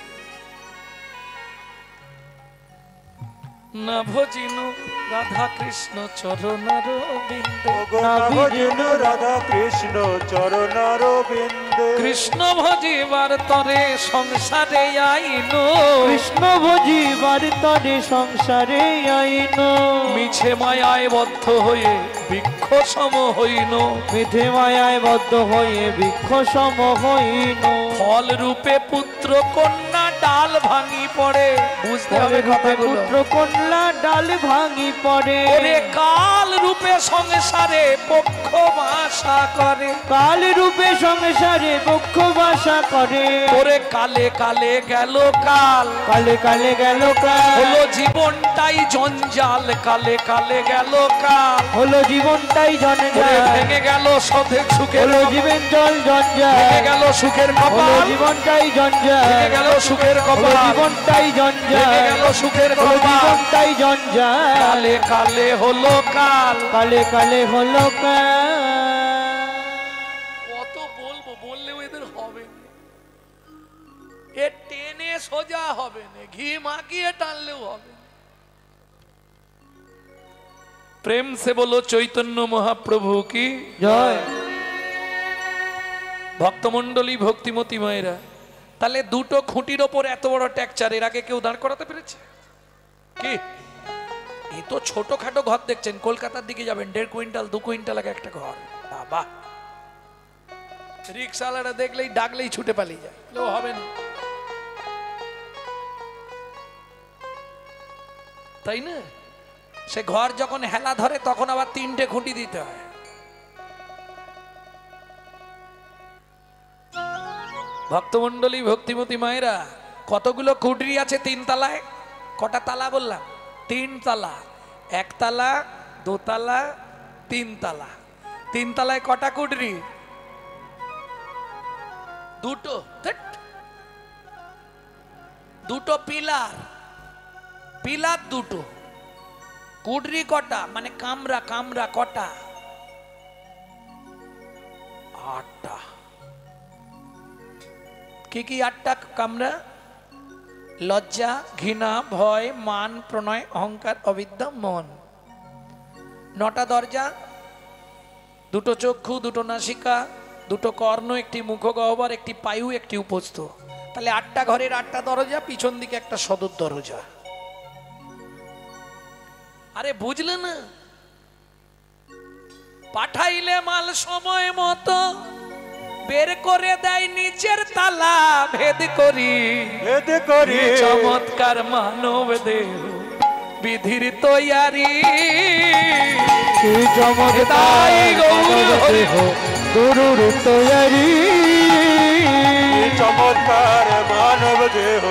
না ভজিনু রাধা কৃষ্ণ চরণার বিন্দে, না ভজনু রাধা কৃষ্ণ চরণার বিন্দে। কৃষ্ণ ভজিবার তরে সংসারে আইনো, কৃষ্ণ ভজিবার তরে সংসারে আইন। মিছে মায়ায় বদ্ধ হয়ে বৃক্ষ সম হইন, মিথে মায়ায় বদ্ধ হয়ে বৃক্ষ সম হইন। ফল রূপে পুত্র কন্যা ডাল ভাঙি পড়ে, বুঝতে হবে কথাগুলো। পুত্র কন্যা ডাল ভাঙি পড়ে, ওরে কাল রূপে সংসারে পক্ষ বাসা করে, কাল রূপে সংসারে পক্ষ বাসা করে। ওরে কালে কালে গেল কাল, কালে কালে গেল কাল, হলো জীবনটাই জঞ্জাল, কালে কালে গেল কাল, হলো জীবনটাই ওরে জঞ্জাল। ভেঙে গেল সধেক সুখের, হলো জীবন জল জঞ্জাল, ভেঙে গেল সুখের হলো কপাল, জীবনটাই জঞ্জাল। ভেঙে গেল সুখের হলো কপাল, জীবনটাই ভেঙে জঞ্জাল, গেল সুখের হলো কপাল। জীবনটাই জঞ্জাল। কালে কালে হলো কাল। কালে কালে হলো কাল। কত বলবো, বললেও এদের হবে না। এ টেনে সোজা হবে না, ঘি মাখিয়ে টানলেও হবে না। প্রেম সে বলো চৈতন্য মহাপ্রভু কি জয়। ভক্তমন্ডলী ভক্তিমতী মায়েরা, তাহলে দুটো খুঁটির ওপর এত বড় ট্যাকচার এর আগে কেউ দাঁড় করাতে পেরেছে কি? এই তো ছোটখাটো ঘর দেখছেন, কলকাতার দিকে যাবেন 1.5 কুইন্টাল 2 কুইন্টাল এক একটা ঘর। বাবা, রিক্সাওয়ালারা দেখলেই ডাকলেই ছুটে পালিয়ে যায়, হবে না তাই না? সে ঘর যখন হেলা ধরে তখন আবার 3টে খুঁটি দিতে হয়। ভক্তমন্ডলী ভক্তিমতী মায়েরা, কতগুলো কুঠরি আছে 3 তলায়? কটা তালা বললাম? 3 তালা। 1 তালা, 2 তালা, 3 তালা। 3 তলায় কটা কুঠরি? 2টো। দুটো পিলার, পিলার 2টো। কুঠরি কটা? মানে কামরা, কামরা কটা? 8টা। কি কি 8টা কামরা? লজ্জা, ঘৃণা, ভয়, মান, প্রণয়, অহংকার, অবিদ্যা, মন। 9টা দরজা, 2টো চক্ষু, 2টো নাসিকা, 2টো কর্ণ, 1টি মুখগহ্বর, 1টি পায়ু, 1টি উপস্থ। তাহলে 8টা ঘরের 8টা দরজা, পিছন দিকে একটা সদর দরজা। আরে বুঝলে না? পাঠাইলে মাল সময় মতো বের করে দেয় নিচের তালা ভেদ করি, ভেদ করি। চমৎকার মানব দেহ বিধির তৈয়ারি, কি চমৎকার মানব দেহ গুরুর তৈয়ারি। কি চমৎকার মানব দেহ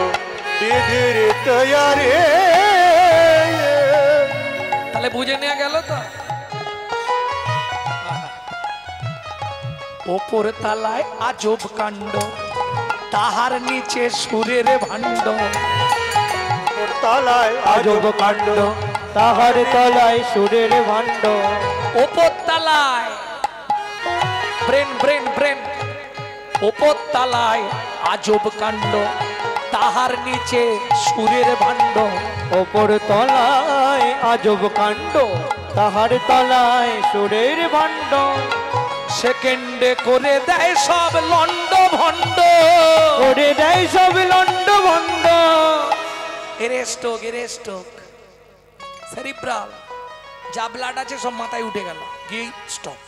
বিধির তৈয়ারি। তাহলে বুঝে নেওয়া গেল তো। ওপর তালায় আজব কাণ্ড, তাহার নিচে সুরের ভাণ্ড। তালায় আজব কাণ্ড, তাহার তলায় সুরের ভাণ্ড। ওপর তালায় ব্রেন ব্রেন ব্রেন, ওপর তালায় আজব কাণ্ড, তাহার নিচে সুরের ভাণ্ড। ওপর তলায় আজব কাণ্ড, তাহার তলায় সুরের ভাণ্ড। সেকেন্ডে করে দেয় সব লন্ড ভণ্ড, করে দেয় সব লন্ড ভণ্ড। এরেস্টোক এরেস্টোক সেরিব্রাল যা ব্লাড আছে সব মাথায় উঠে গেল, গিয়ে স্টপ।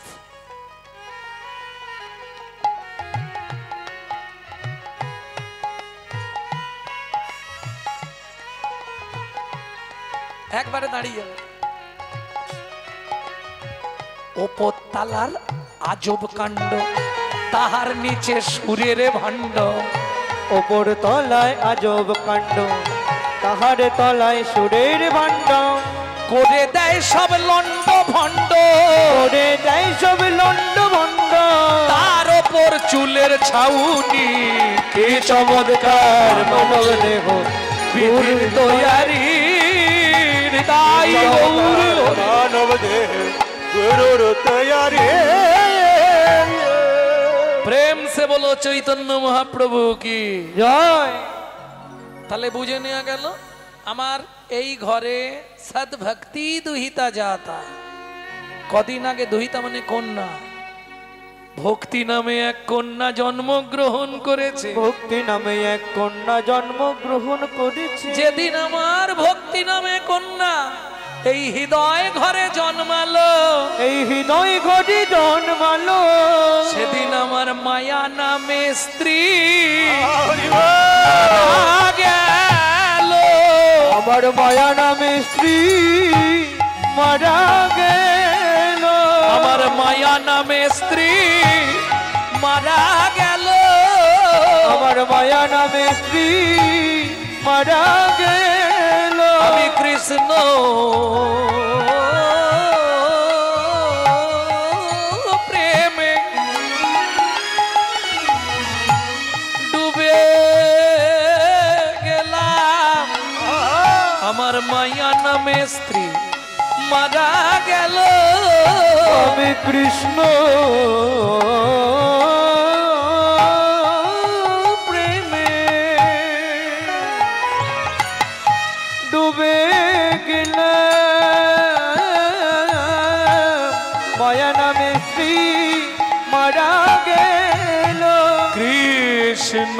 একবারে দাঁড়িয়ে যাবে। ওপর তালার আজব কাণ্ড, তাহার নিচে সুরের ভাণ্ড। ওপর তলায় আজব কাণ্ড, তাহার তলায় সুরের ভাণ্ড। করে দেয় সব লন্ড ভণ্ড, করে দেয় সব লন্ড ভণ্ড। তার ওপর চুলের ছাউনি কি চমৎকার মানব দেহ বিধির তৈয়ারি তাই গৌর মানব দেহ গুরুর তৈয়ারি প্রেম সে বলো চৈতন্য মহাপ্রভু কি জয়। তাহলে বুঝে নেওয়া গেল আমার এই ঘরে সদ ভক্তি দুহিতা যাতা। কদিন আগে দুহিতা মানে কন্যা, ভক্তি নামে এক কন্যা জন্মগ্রহণ করেছে। ভক্তি নামে এক কন্যা জন্মগ্রহণ করেছে। যেদিন আমার ভক্তি নামে কন্যা এই হৃদয় ঘরে জন্মালো, এই হৃদয় ঘরে জন্মালো, সেদিন আমার মায়া নামে স্ত্রী গেল। আমার মায়া নামে স্ত্রী মারা গেল। আমার মায়া নামে স্ত্রী মারা গেল। আমার মায়া নামে স্ত্রী মারা গেল। আমি কৃষ্ণ প্রেমে ডুবে গেলাম। আমার মায়া নামে স্ত্রী মারা গেল। আমি কৃষ্ণ প্রেমে ডুবে গেলাম। মায়া নামে স্ত্রী মারা গেল। কৃষ্ণ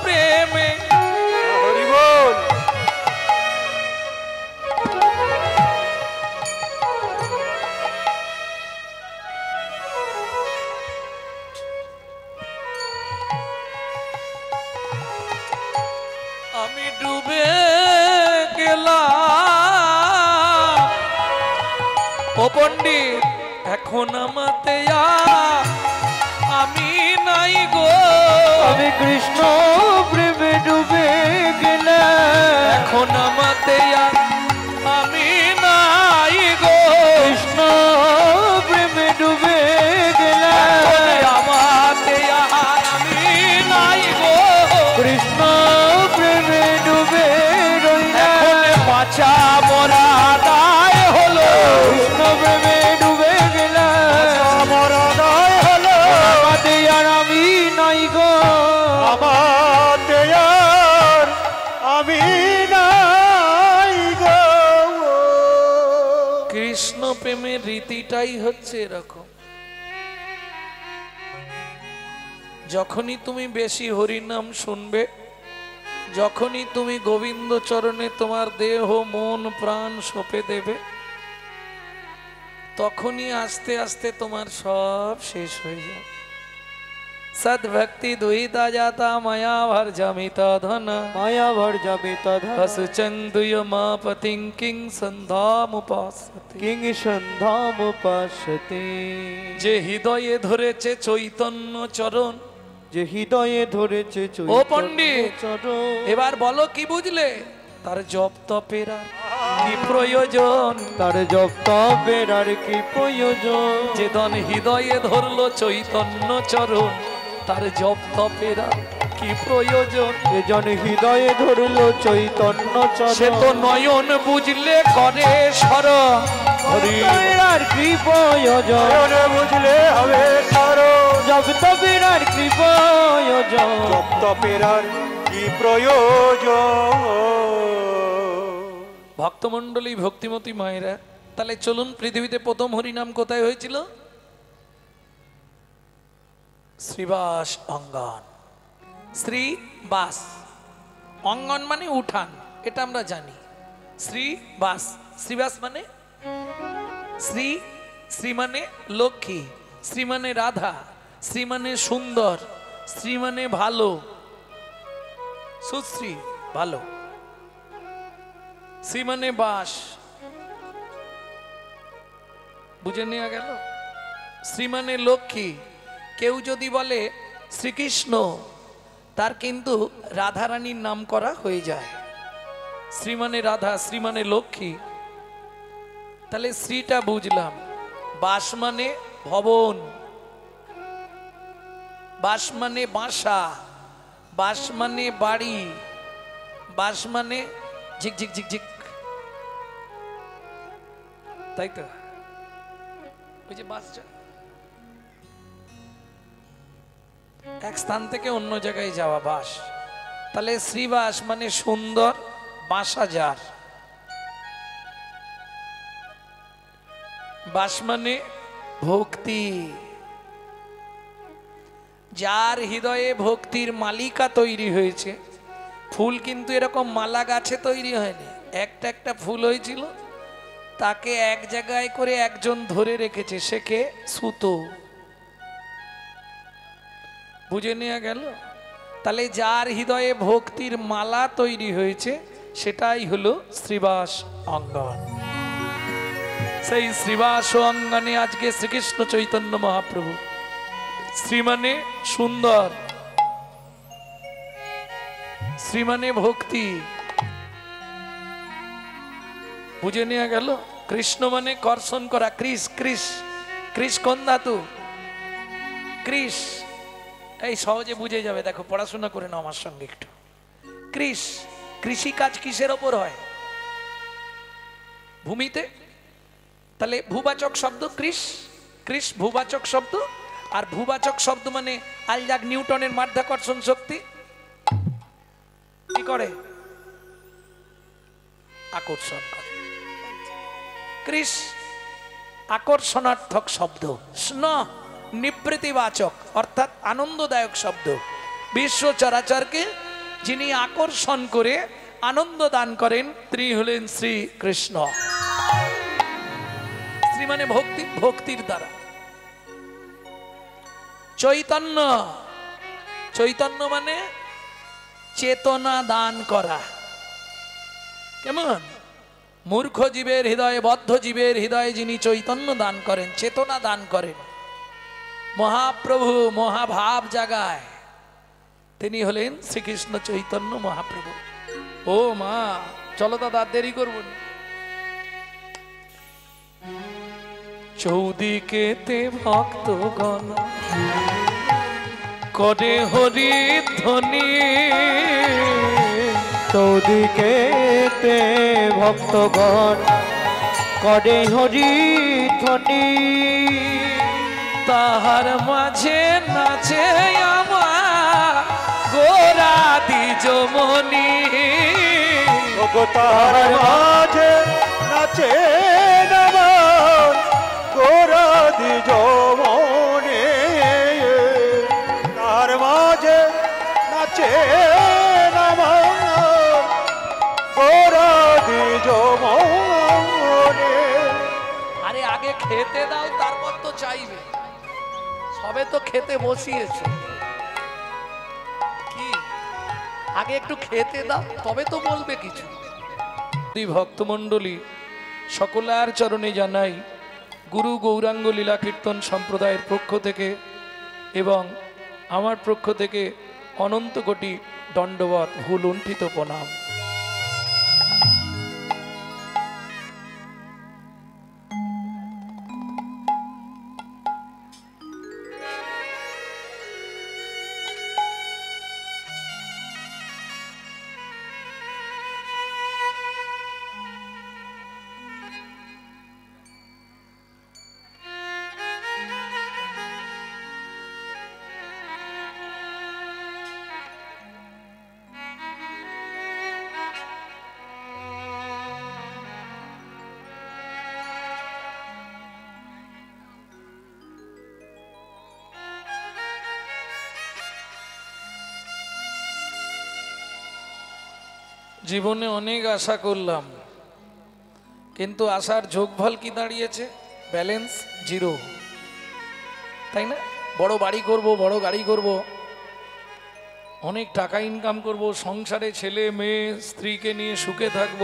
প্রেমে হরি বল। আমি ডুবে গেলাম। ও পণ্ডিত এখন আমাতে আমি নাই গো। আমি কৃষ্ণ প্রেমে ডুবে গেলাম। এখন আমাতে আমি নাই গো। কৃষ্ণ প্রেমে ডুবে গেলাম। আমাতে আমি নাই গো। কৃষ্ণ প্রেমে ডুবে রইলাম। বাঁচা মরা দায় হলো। কৃষ্ণ প্রেমে ডুবে গেলাম। মরণয় হলো আমাতে আর আমি নাই গো। আমাতে আর আমি নাই গো। কৃষ্ণ প্রেমের রীতিটাই হচ্ছে এরকম, যখনই তুমি বেশি হরিনাম শুনবে, যখনই তুমি গোবিন্দ চরণে তোমার দেহ মন প্রাণ সঁপে দেবে, তখনই আস্তে আস্তে তোমার সব শেষ হয়ে যাবে। সদ্ভক্তি দুহিতা যাতা মায়া ভর জমিতা ধনা মায়া ভর যাবে তধা হসুচন্দুয় মা পতিং কিং সন্ধামুপাসতে। কিং সন্ধাম পাশতে। যে হৃদয়ে ধরেছে চৈতন্য চরণ, যে হৃদয়ে ধরেছে ও পণ্ডিত, চরণ। এবার বলো কি বুঝলে? তার জপ তপের আর কি প্রয়োজন? তার জপ তপের আর কি প্রয়োজন? যে দন হৃদয়ে ধরলো চৈতন্য চরণ, তার জপ তপের আর কি প্রয়োজন? এজন হৃদয়ে ধরলো চৈতন্য সে তো চরণ। নয়ন বুঝলে করে স্মরণ। হরি তপের আর কি প্রয়োজন? নয়নে বুঝলে হবে সারো। জপ তপের আর কি প্রয়োজন? জপ তপের আর কি প্রয়োজন? ভক্তমণ্ডলী ভক্তিমতী মায়েরা, তাহলে চলুন, পৃথিবীতে প্রথম হরিনাম কোথায় হয়েছিল? শ্রীবাস অঙ্গন। শ্রীবাস অঙ্গন মানে উঠান, এটা আমরা জানি। শ্রীবাস, শ্রীবাস মানে শ্রী, শ্রী মানে লক্ষ্মী, শ্রী মানে রাধা, শ্রী মানে সুন্দর, শ্রী মানে ভালো, সুশ্রী ভালো, শ্রী মানে বাস। বুঝে নেওয়া গেল? শ্রী মানে লক্ষ্মী। কেউ যদি বলে শ্রীকৃষ্ণ, তার কিন্তু রাধারানীর নাম করা হয়ে যায়। শ্রী মানে রাধা, শ্রী মানে লক্ষ্মী। তাহলে শ্রীটা বুঝলাম। বাস মানে ভবন, বাস মানে বাসা, বাস মানে বাড়ি, বাস মানে ঝিক ঝিক ঝিক ঝিক, তাই তো? ওই যে বাসটা এক স্থান থেকে অন্য জায়গায় যাওয়া, বাস। তাহলে শ্রীবাস মানে সুন্দর বাসা যার, বাস মানে ভক্তি, যার হৃদয়ে ভক্তির মালিকা তৈরি হয়েছে। ফুল কিন্তু এরকম মালা গাছে তৈরি হয়নি, একটা একটা ফুল হয়েছিল, তাকে এক জায়গায় করে একজন ধরে রেখেছে, সে কে? সুতো। বুঝে নেওয়া গেল? তাহলে যার হৃদয়ে ভক্তির মালা তৈরি হয়েছে সেটাই হলো শ্রীবাস অঙ্গন। সেই শ্রীবাস অঙ্গনে আজকে শ্রীকৃষ্ণ চৈতন্য মহাপ্রভু, শ্রী মানে সুন্দর, শ্রী মানে ভক্তি, বুঝে নেওয়া গেল? কৃষ্ণ মানে কর্ষণ করা, কৃষ, কৃষ, কৃষ কোন ধাতু? কৃষ। এই সহজে বুঝে যাবে, দেখো পড়াশোনা করে নাও আমার সঙ্গে একটু। কৃষ, কৃষি কাজ কিসের ওপর হয়? ভূমিতে। তাহলে ভূবাচক শব্দ কৃষ, কৃষ ভূবাচক শব্দ। আর ভূবাচক শব্দ মানে আইজাক নিউটনের মাধ্যাকর্ষণ শক্তি কি করে? আকর্ষণ করে। কৃষ আকর্ষণার্থক শব্দ, স্ন নিবৃত্তিবাচক অর্থাৎ আনন্দদায়ক শব্দ। বিশ্ব চরাচরকে যিনি আকর্ষণ করে আনন্দ দান করেন তিনি হলেন শ্রী কৃষ্ণ। শ্রী মানে ভক্তি, ভক্তির দ্বারা। চৈতন্য, চৈতন্য মানে চেতনা দান করা। কেমন? মূর্খ জীবের হৃদয়ে, বদ্ধ জীবের হৃদয়ে যিনি চৈতন্য দান করেন, চেতনা দান করেন, মহাপ্রভু মহাভাব জাগায়, তিনি হলেন শ্রীকৃষ্ণ চৈতন্য মহাপ্রভু। ও মা, চলো দাদা, দেরি করব না। চৌদিকেতে ভক্তগণ করে হরি ধ্বনি, চৌদিকেতে ভক্তগণ করে হরি ধ্বনি, তাহার মাঝে নাচে আমার গোরা দ্বিজমণি। তাহার মাঝে নাচে আমার গোরা দ্বিজমণি, তাহার মাঝে নাচে আমার গোরা দ্বিজমণি। আরে আগে খেতে দাও, তারপর তো চাইবে, সবে তো খেতে বসিয়েছে, কি আগে একটু খেতে দাও তবে তো বলবে কিছু। ভক্তমণ্ডলী সকলার চরণে জানাই গুরু গৌরাঙ্গ লীলা কীর্তন সম্প্রদায়ের পক্ষ থেকে এবং আমার পক্ষ থেকে অনন্ত কোটি দণ্ডবত ভুলুণ্ঠিত প্রণাম। জীবনে অনেক আশা করলাম, কিন্তু আশার যোগফল কি দাঁড়িয়েছে? ব্যালেন্স জিরো, তাই না? বড় বাড়ি করব, বড় গাড়ি করব, অনেক টাকা ইনকাম করব, সংসারে ছেলে মেয়ে স্ত্রীকে নিয়ে সুখে থাকব,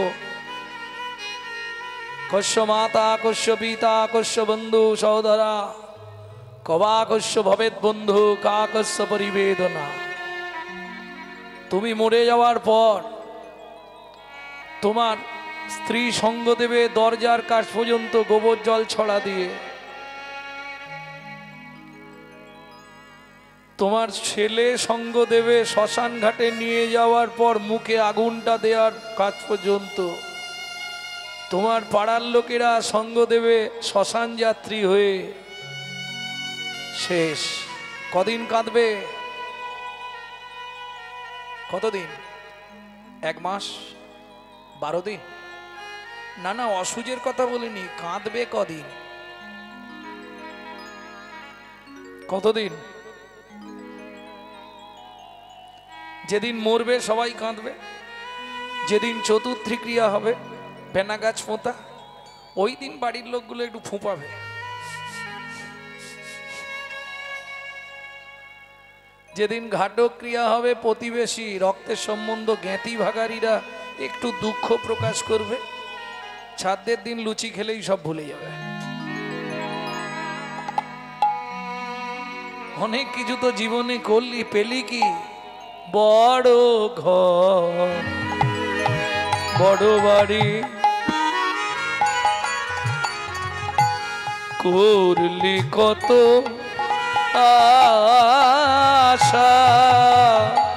কস্য মাতা কস্য পিতা কস্য বন্ধু সহোদরা কবা কস্য ভবেদ বন্ধু কা কস্য পরিবেদনা। তুমি মরে যাওয়ার পর তোমার স্ত্রী সঙ্গ দেবে দরজার কাছ পর্যন্ত গোবর জল ছড়া দিয়ে, তোমার ছেলে সঙ্গ দেবে শ্মশান ঘাটে নিয়ে যাওয়ার পর মুখে আগুনটা দেওয়ার কাজ পর্যন্ত, তোমার পাড়ার লোকেরা সঙ্গ দেবে শ্মশান যাত্রী হয়ে, শেষ। কদিন কাঁদবে? কতদিন? 1 মাস? 12 দিন? না না, অসুজের কথা বলিনি, কাঁদবে কদিন? কতদিন? যেদিন মরবে সবাই কাঁদবে, যেদিন চতুর্থী ক্রিয়া হবে বেনা গাছ পোঁতা, ওই দিন বাড়ির লোকগুলো একটু ফুঁপাবে। যেদিন ঘাটক ক্রিয়া হবে প্রতিবেশী রক্তের সম্বন্ধ জ্ঞাতি ভাগারিরা একটু দুঃখ প্রকাশ করবে, ছাদের দিন লুচি খেলেই সব ভুলে যাবে। অনেক কিছু তো জীবনে করলি, পেলি কি? বড় ঘর বড় বাড়ি করলি কত আশা,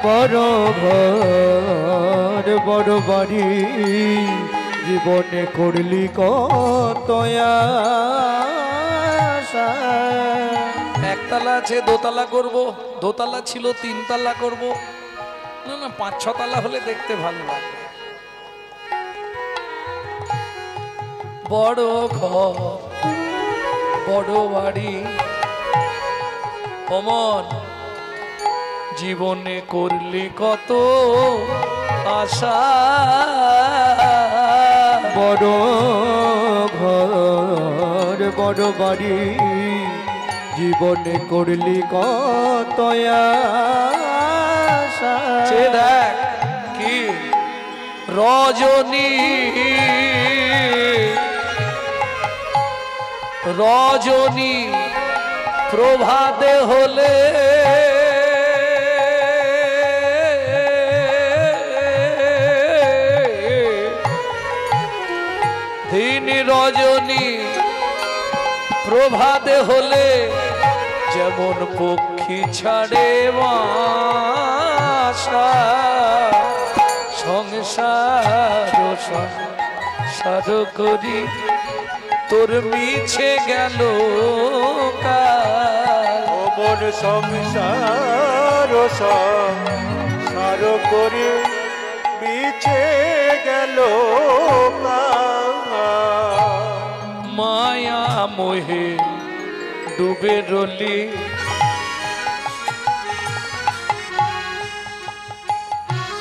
বড় ঘর বড় বাড়ি জীবনে করলি কত আশা। একতলা আছে দোতলা করব, দোতলা ছিল 3 তলা করব, না না 5-6 তলা হলে দেখতে ভালো লাগবে। বড় ঘর বড় বাড়ি অমন জীবনে করলি কত আশা, বড় ঘর বড় বাড়ি জীবনে করলি কত আশা। সে দেখ কি রজনী রজনী প্রভাতে হলে দিন রজনী প্রভাতে হলে যেমন পক্ষী ছাড়ে বাসা, সংসার সংসার করি তোর মিছে গেল কাল। মন সংসার সংসার করে বিছে গেল মায়া মোহে ডুবে রলি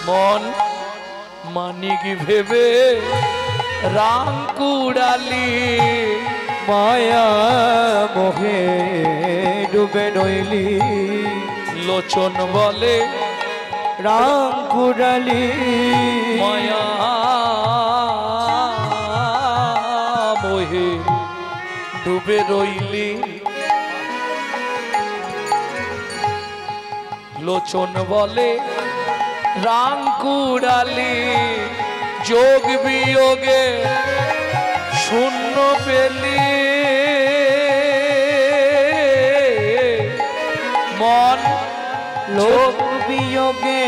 মন মানিক ভেবে রাম কুড়ালি, মায়া মোহে ডুবে রইলি লোচন বলে রাম কুড়ালি। মায়া মোহে ডুবে রইলি লোচন বলে রাম কুড়ালি, যোগ বিয়োগে শূন্য পেলি মন, লোক বিয়োগে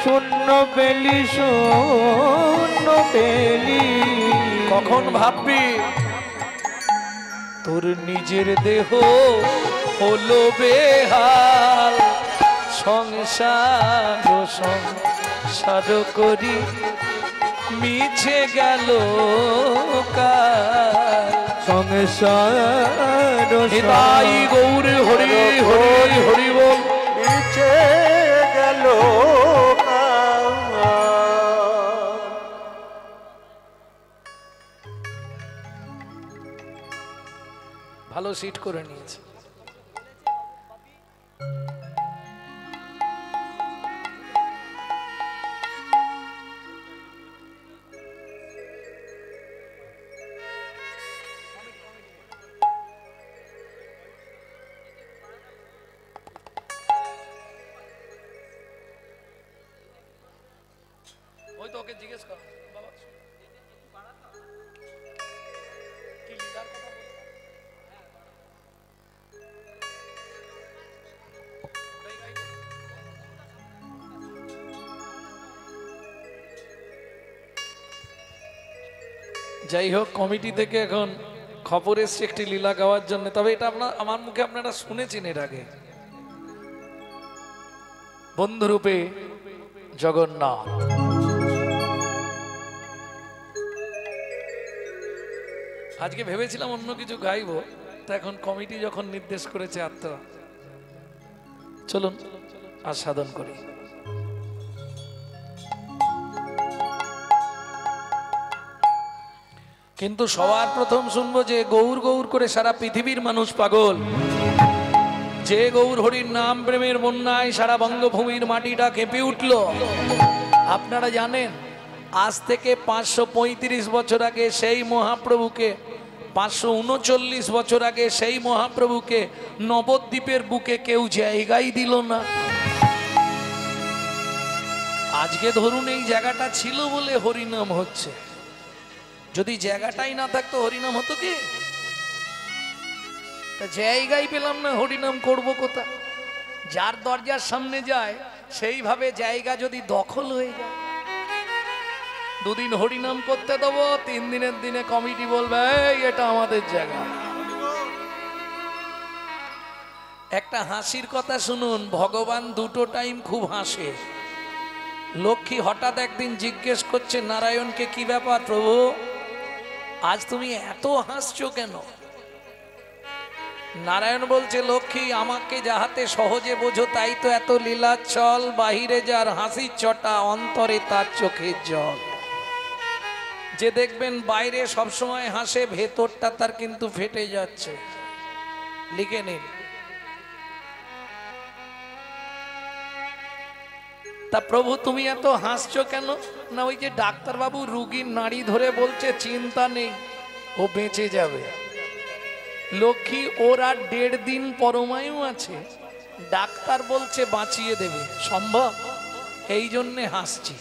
শূন্য পেলি শূন্য পেলি। কখন ভাববি তোর নিজের দেহ হলো বেহাল, সংসার সংসার করি মিছে গেল কাল। সংসার নিতাই গৌর হরি হরি হরি বল। বিছে গেল ভালো সিট করে নিয়েছে। ওই তো ওকে জিজ্ঞেস কর বাবা কি লিডার কথা বলে। যাই হোক, কমিটি থেকে এখন খবর এসছে একটি লীলা গাওয়ার জন্য। তবে এটা আমার মুখে আপনারা শুনেছেন এর আগে। বন্ধুরূপে জগন্নাথ। আজকে ভেবেছিলাম অন্য কিছু গাইবো, তা এখন কমিটি যখন নির্দেশ করেছে আত্মা, চলুন আস্বাদন করি। কিন্তু সবার প্রথম শুনবো যে গৌর গৌর করে সারা পৃথিবীর মানুষ পাগল, যে গৌর হরির নাম প্রেমের বন্যায় সারা বঙ্গভূমির মাটিটা কেঁপে উঠল। আপনারা জানেন আজ থেকে 535 বছর আগে সেই মহাপ্রভুকে, 539 বছর আগে সেই মহাপ্রভুকে নবদ্বীপের বুকে কেউ জায়গাই দিল না। আজকে ধরুন এই জায়গাটা ছিল বলে হরিনাম হচ্ছে, যদি জায়গাটাই না থাকতো হরিনাম হতো কি? জায়গাই পেলাম না, হরিনাম করব কোথায়? যার দরজার সামনে যায় সেইভাবে জায়গা যদি দখল হয়ে যায়, দুদিন হরিনাম করতে দেবো, 3 দিনের দিনে কমিটি বলবে এই এটা আমাদের জায়গা। একটা হাসির কথা শুনুন, ভগবান দুটো টাইম খুব হাসে। লক্ষ্মী হঠাৎ একদিন জিজ্ঞেস করছে নারায়ণকে, কি ব্যাপার প্রভু, আজ তুমি এত হাসছো কেন? নারায়ণ বলছে, লক্ষ্মী আমাকে যাহাতে সহজে বোঝো তাই তো এত লীলাচ্ছল, বাহিরে যার হাসির চটা অন্তরে তার চোখের জল। যে দেখবেন বাইরে সবসময় হাসে, ভেতরটা তার কিন্তু ফেটে যাচ্ছে। লিখে নিন। তা প্রভু তুমি এত হাসছো কেন? না ওই যে ডাক্তারবাবু রুগীর নাড়ি ধরে বলছে চিন্তা নেই, ও বেঁচে যাবে। লক্ষ্মী ওর আর 1.5 দিন পরমায়ু আছে, ডাক্তার বলছে বাঁচিয়ে দেবে, সম্ভব? এই জন্যে হাসছি।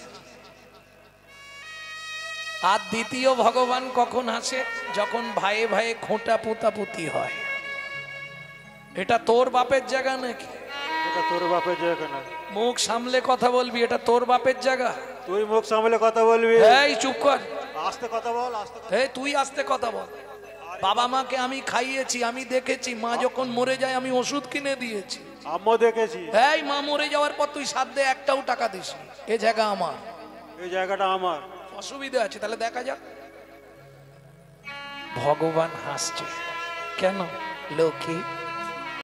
আর দ্বিতীয় ভগবান কখন হাসে? যখন ভাইয়ে ভাইয়ে খোঁটা পুতাপুতি হয়। এটা তোর বাপের জায়গা নাকি? এটা তোর বাপের জায়গা না। মুখ সামলে কথা বলবি, এটা তোর বাপের জায়গা। তুই মুখ সামলে কথা বলবি। এই চুপ কর, আস্তে কথা বল, আস্তে কথা। এই তুই আস্তে কথা বল। বাবা মাকে আমি খাইয়েছি, আমি দেখেছি, মা যখন মরে যায় আমি ওষুধ কিনে দিয়েছি। আম্মু দেখেছি। এই মা মরে যাওয়ার পর তুই সাধ্যে একটাও টাকা দিস, এ জায়গা আমার, এই জায়গাটা আমার। অসুবিধা আছে, তাহলে দেখা যাক। ভগবান হাসছে কেন? লক্ষ্মী